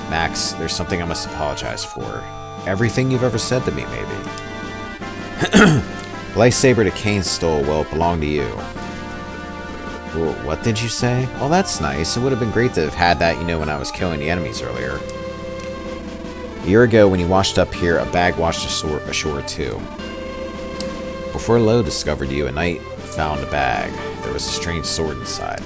Max, there's something I must apologize for. Everything you've ever said to me, maybe. The lightsaber that Kane stole, well, it belonged to you. Well, what did you say? Well, that's nice. It would have been great to have had that, when I was killing the enemies earlier. A year ago, when you washed up here, a bag washed ashore too. Before Lo discovered you, a knight found a bag. There was a strange sword inside.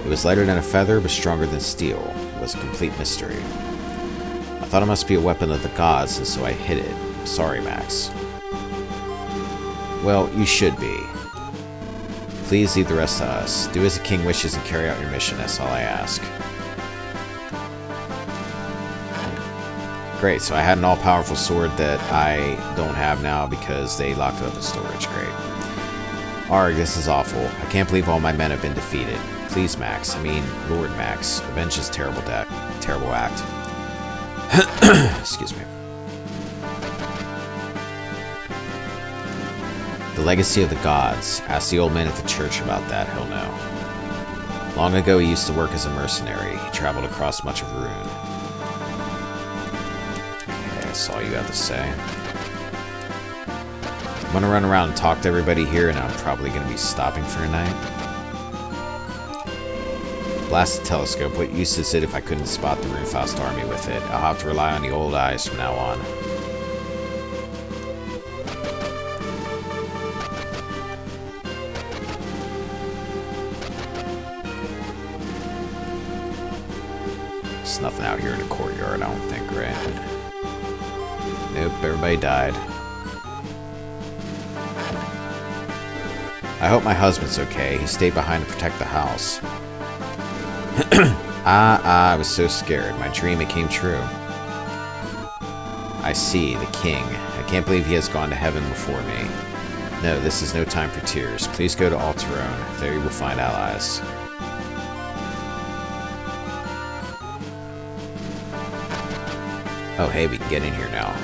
It was lighter than a feather, but stronger than steel. It was a complete mystery. I thought it must be a weapon of the gods, and so I hid it. Sorry, Max. Well, you should be. Please leave the rest to us. Do as the king wishes and carry out your mission, that's all I ask. Great, so I had an all-powerful sword that I don't have now because they locked it up in storage. Great. Arg, this is awful. I can't believe all my men have been defeated. Please, Max. I mean, Lord Max. Avenge this terrible act. Excuse me. The legacy of the gods. Ask the old man at the church about that, he'll know. Long ago, he used to work as a mercenary. He traveled across much of Rune. Okay, that's all you have to say. I'm gonna run around and talk to everybody here, and I'm probably gonna be stopping for a night. Blast the telescope. What use is it if I couldn't spot the Runefaust army with it? I'll have to rely on the old eyes from now on. There's nothing out here in the courtyard, I don't think, right? Nope, everybody died. I hope my husband's okay. He stayed behind to protect the house. I was so scared. My dream, it came true. I see, the king. I can't believe he has gone to heaven before me. No, this is no time for tears. Please go to Alterone. There you will find allies. Oh, hey, we can get in here now.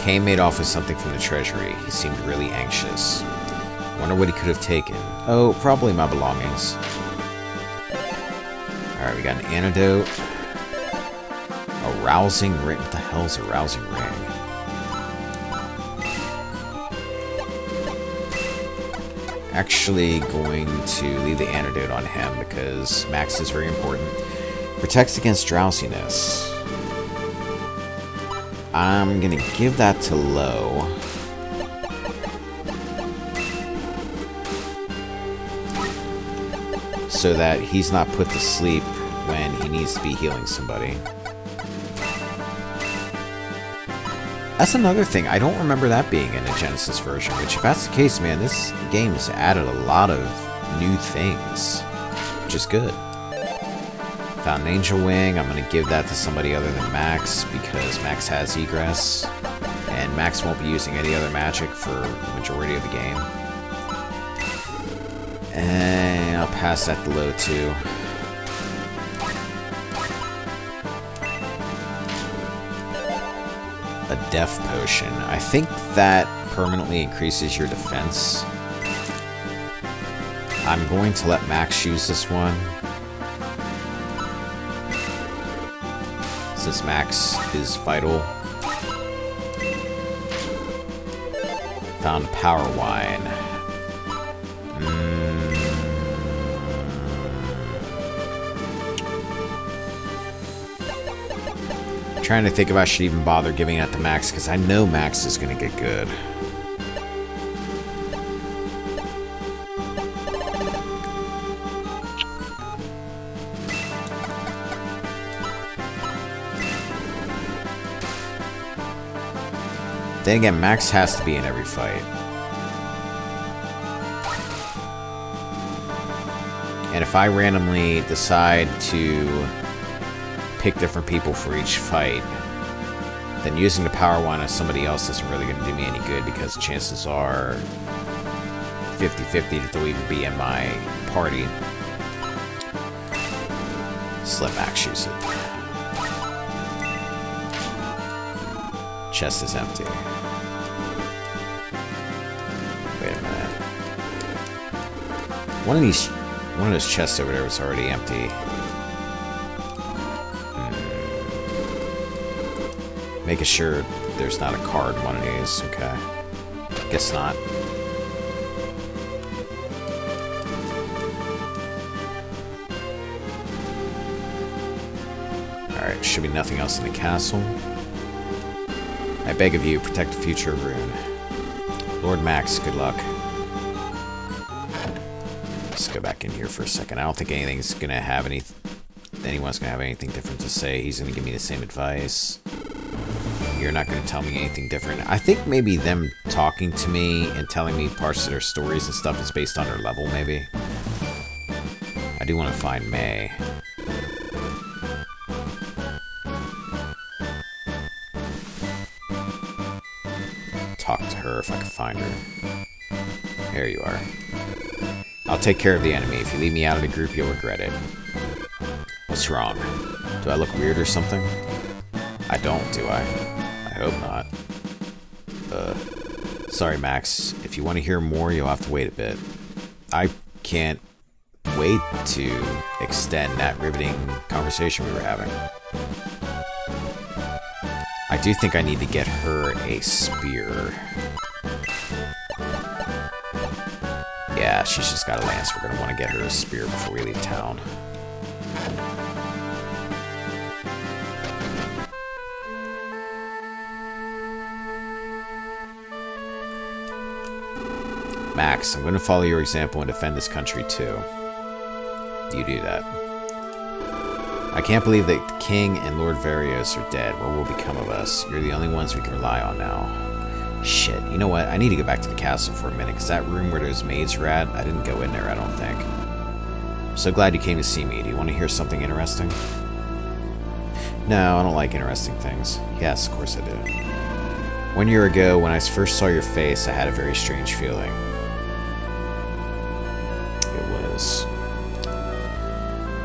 Kane made off with something from the treasury. He seemed really anxious. Wonder what he could have taken. Oh, probably my belongings. Alright, we got an antidote. A rousing ring. What the hell is a rousing ring? Actually going to leave the antidote on him because Max is very important. Protects against drowsiness. I'm gonna give that to Low. So that he's not put to sleep when he needs to be healing somebody. That's another thing. I don't remember that being in the Genesis version, which if that's the case, man, this game has added a lot of new things, which is good. Found an Angel Wing. I'm going to give that to somebody other than Max because Max has egress, and Max won't be using any other magic for the majority of the game. And I'll pass that to Low too. A Death Potion. I think that permanently increases your defense. I'm going to let Max use this one. Since Max is vital. Found a Power Wine. Trying to think if I should even bother giving that to Max, because I know Max is going to get good. Then again, Max has to be in every fight. And if I randomly decide to pick different people for each fight, then using the Power Wine on somebody else isn't really going to do me any good because chances are 50-50 that they'll even be in my party. Just let Max use it. Chest is empty. Wait a minute. One of those chests over there was already empty. Making sure there's not a card in one of these. Okay. Guess not. Alright, should be nothing else in the castle. I beg of you, protect the future of Rune. Lord Max, good luck. Let's go back in here for a second. I don't think anyone's gonna have anything different to say. He's gonna give me the same advice. You're not going to tell me anything different. I think maybe them talking to me and telling me parts of their stories and stuff is based on their level, maybe. I do want to find May. Talk to her if I can find her. There you are. I'll take care of the enemy. If you leave me out of the group, you'll regret it. What's wrong? Do I look weird or something? I don't, do I? I hope not. Sorry, Max. If you want to hear more, you'll have to wait a bit. I can't wait to extend that riveting conversation we were having. I do think I need to get her a spear. Yeah, she's just got a lance. We're going to want to get her a spear before we leave town. Max, I'm going to follow your example and defend this country too. You do that. I can't believe that the King and Lord Varios are dead. What will become of us? You're the only ones we can rely on now. Shit, you know what? I need to go back to the castle for a minute, because that room where those maids were at, I didn't go in there, I don't think. I'm so glad you came to see me. Do you want to hear something interesting? No, I don't like interesting things. Yes, of course I do. 1 year ago, when I first saw your face, I had a very strange feeling.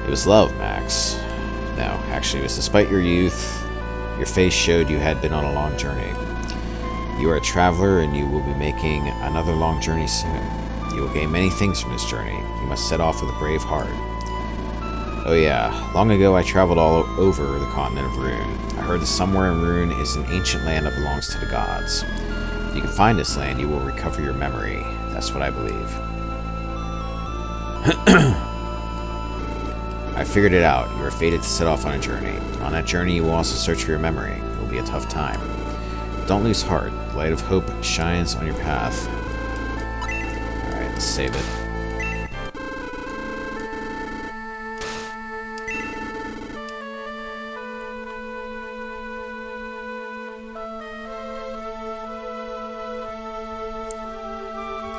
It was love, Max. No, actually, it was despite your youth, your face showed you had been on a long journey. You are a traveler, and you will be making another long journey soon. You will gain many things from this journey. You must set off with a brave heart. Oh yeah, long ago I traveled all over the continent of Rune. I heard that somewhere in Rune is an ancient land that belongs to the gods. If you can find this land, you will recover your memory. That's what I believe. I figured it out. You are fated to set off on a journey. On that journey, you will also search for your memory. It will be a tough time. Don't lose heart. The light of hope shines on your path. Alright, let's save it.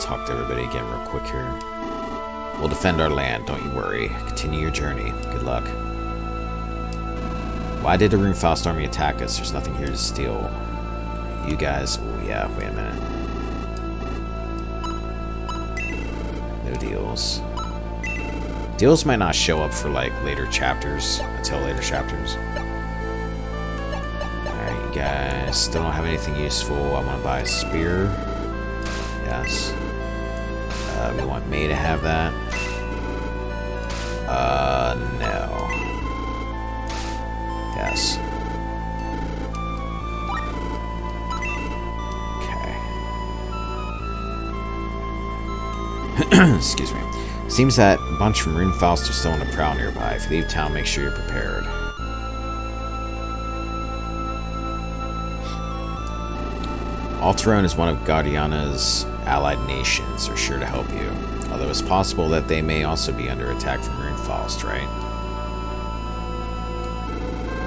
Talk to everybody again real quick here. We'll defend our land, don't you worry. Continue your journey. Good luck. Why did the Runefaust army attack us? There's nothing here to steal. You guys... Oh, yeah, wait a minute. No deals. Deals might not show up for, like, later chapters. Until later chapters. Alright, you guys still don't have anything useful. I want to buy a spear. Yes. We want May to have that. No. Yes. Okay. Excuse me. Seems that a bunch from Runefaust are still on the prowl nearby. If you leave town, make sure you're prepared. Alterone is one of Guardiana's allied nations. Are sure to help you. Although it's possible that they may also be under attack from Runefaust, right?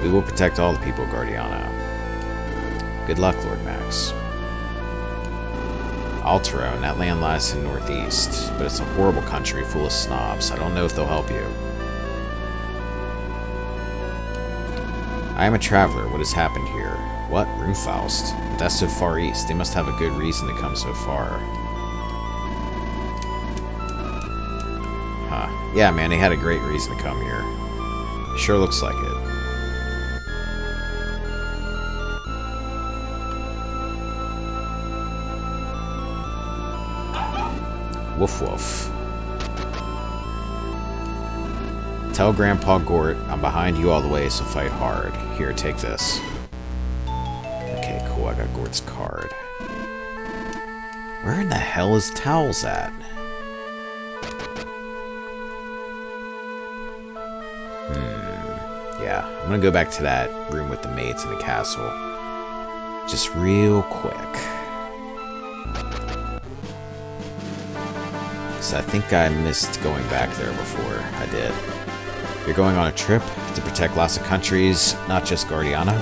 We will protect all the people of Guardiana. Good luck, Lord Max. Alterone, that land lies in the northeast, but it's a horrible country full of snobs. I don't know if they'll help you. I am a traveler. What has happened here? What? Runefaust? But that's so far east. They must have a good reason to come so far. Huh. Yeah, man, they had a great reason to come here. Sure looks like it. Woof woof. Tell Grandpa Gort I'm behind you all the way, so fight hard. Here, take this. Okay, cool, I got Gort's card. Where in the hell is Towels at? Yeah, I'm gonna go back to that room with the maids in the castle. Just real quick. So I think I missed going back there before. I did. You're going on a trip to protect lots of countries, not just Guardiana?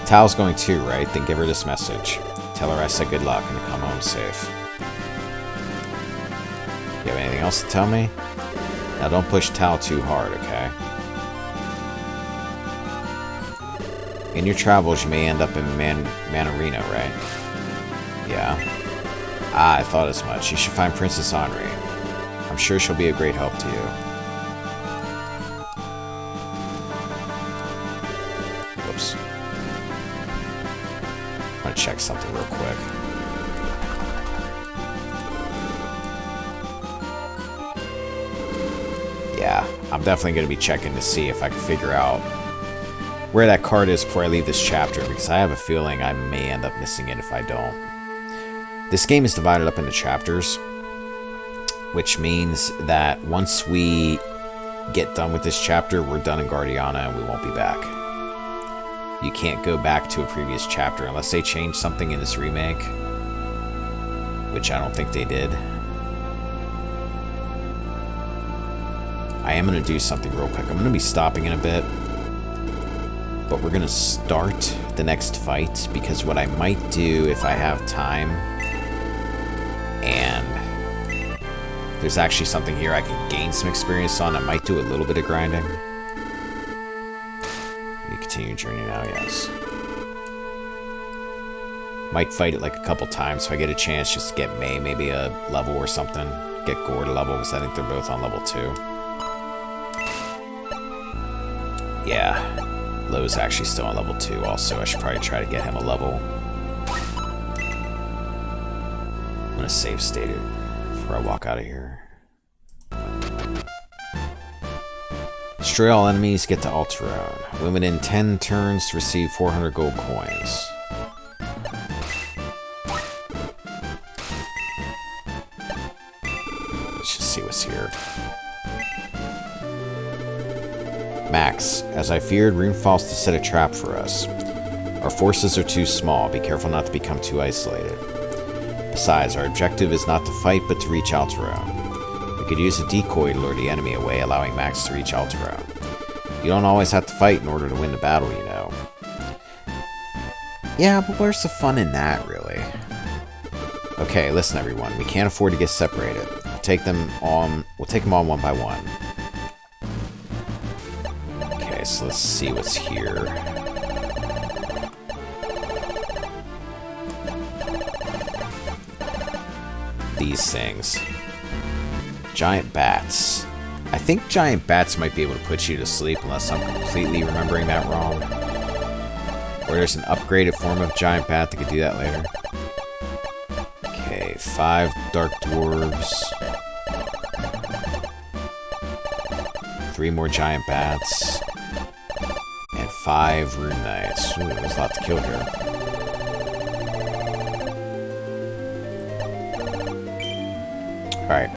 Tal's going too, right? Then give her this message. Tell her I said good luck and to come home safe. You have anything else to tell me? Now don't push Tal too hard, okay? In your travels, you may end up in Manarino, right? Yeah. Ah, I thought as much. You should find Princess Henri. I'm sure she'll be a great help to you. Whoops. I'm gonna check something real quick. Yeah, I'm definitely gonna be checking to see if I can figure out where that card is before I leave this chapter, because I have a feeling I may end up missing it if I don't. This game is divided up into chapters, which means that once we get done with this chapter, we're done in Guardiana and we won't be back. You can't go back to a previous chapter unless they change something in this remake, which I don't think they did. I am going to do something real quick. I'm going to be stopping in a bit. But we're going to start the next fight, because what I might do if I have time, and there's actually something here I can gain some experience on, I might do a little bit of grinding. We continue journey now, yes. Might fight it like a couple times so I get a chance just to get May maybe a level or something. Get Gore to level, because I think they're both on level 2. Yeah. Lowe's actually still on level 2 also. I should probably try to get him a level. I'm gonna save state it before I walk out of here. Destroy all enemies, get to Alterone. Win within 10 turns to receive 400 gold coins. Let's just see what's here. Max, as I feared, Runefalls to set a trap for us. Our forces are too small. Be careful not to become too isolated. Besides, our objective is not to fight, but to reach Alterone. We could use a decoy to lure the enemy away, allowing Max to reach Alterone. You don't always have to fight in order to win the battle, you know. Yeah, but where's the fun in that, really? Okay, listen, everyone. We can't afford to get separated. We'll take them on one by one. So let's see what's here. These things. Giant bats. I think giant bats might be able to put you to sleep unless I'm completely remembering that wrong. Or there's an upgraded form of giant bat that could do that later. Okay, 5 dark dwarves. 3 more giant bats. 5 rune knights. Ooh, there's a lot to kill here. Alright.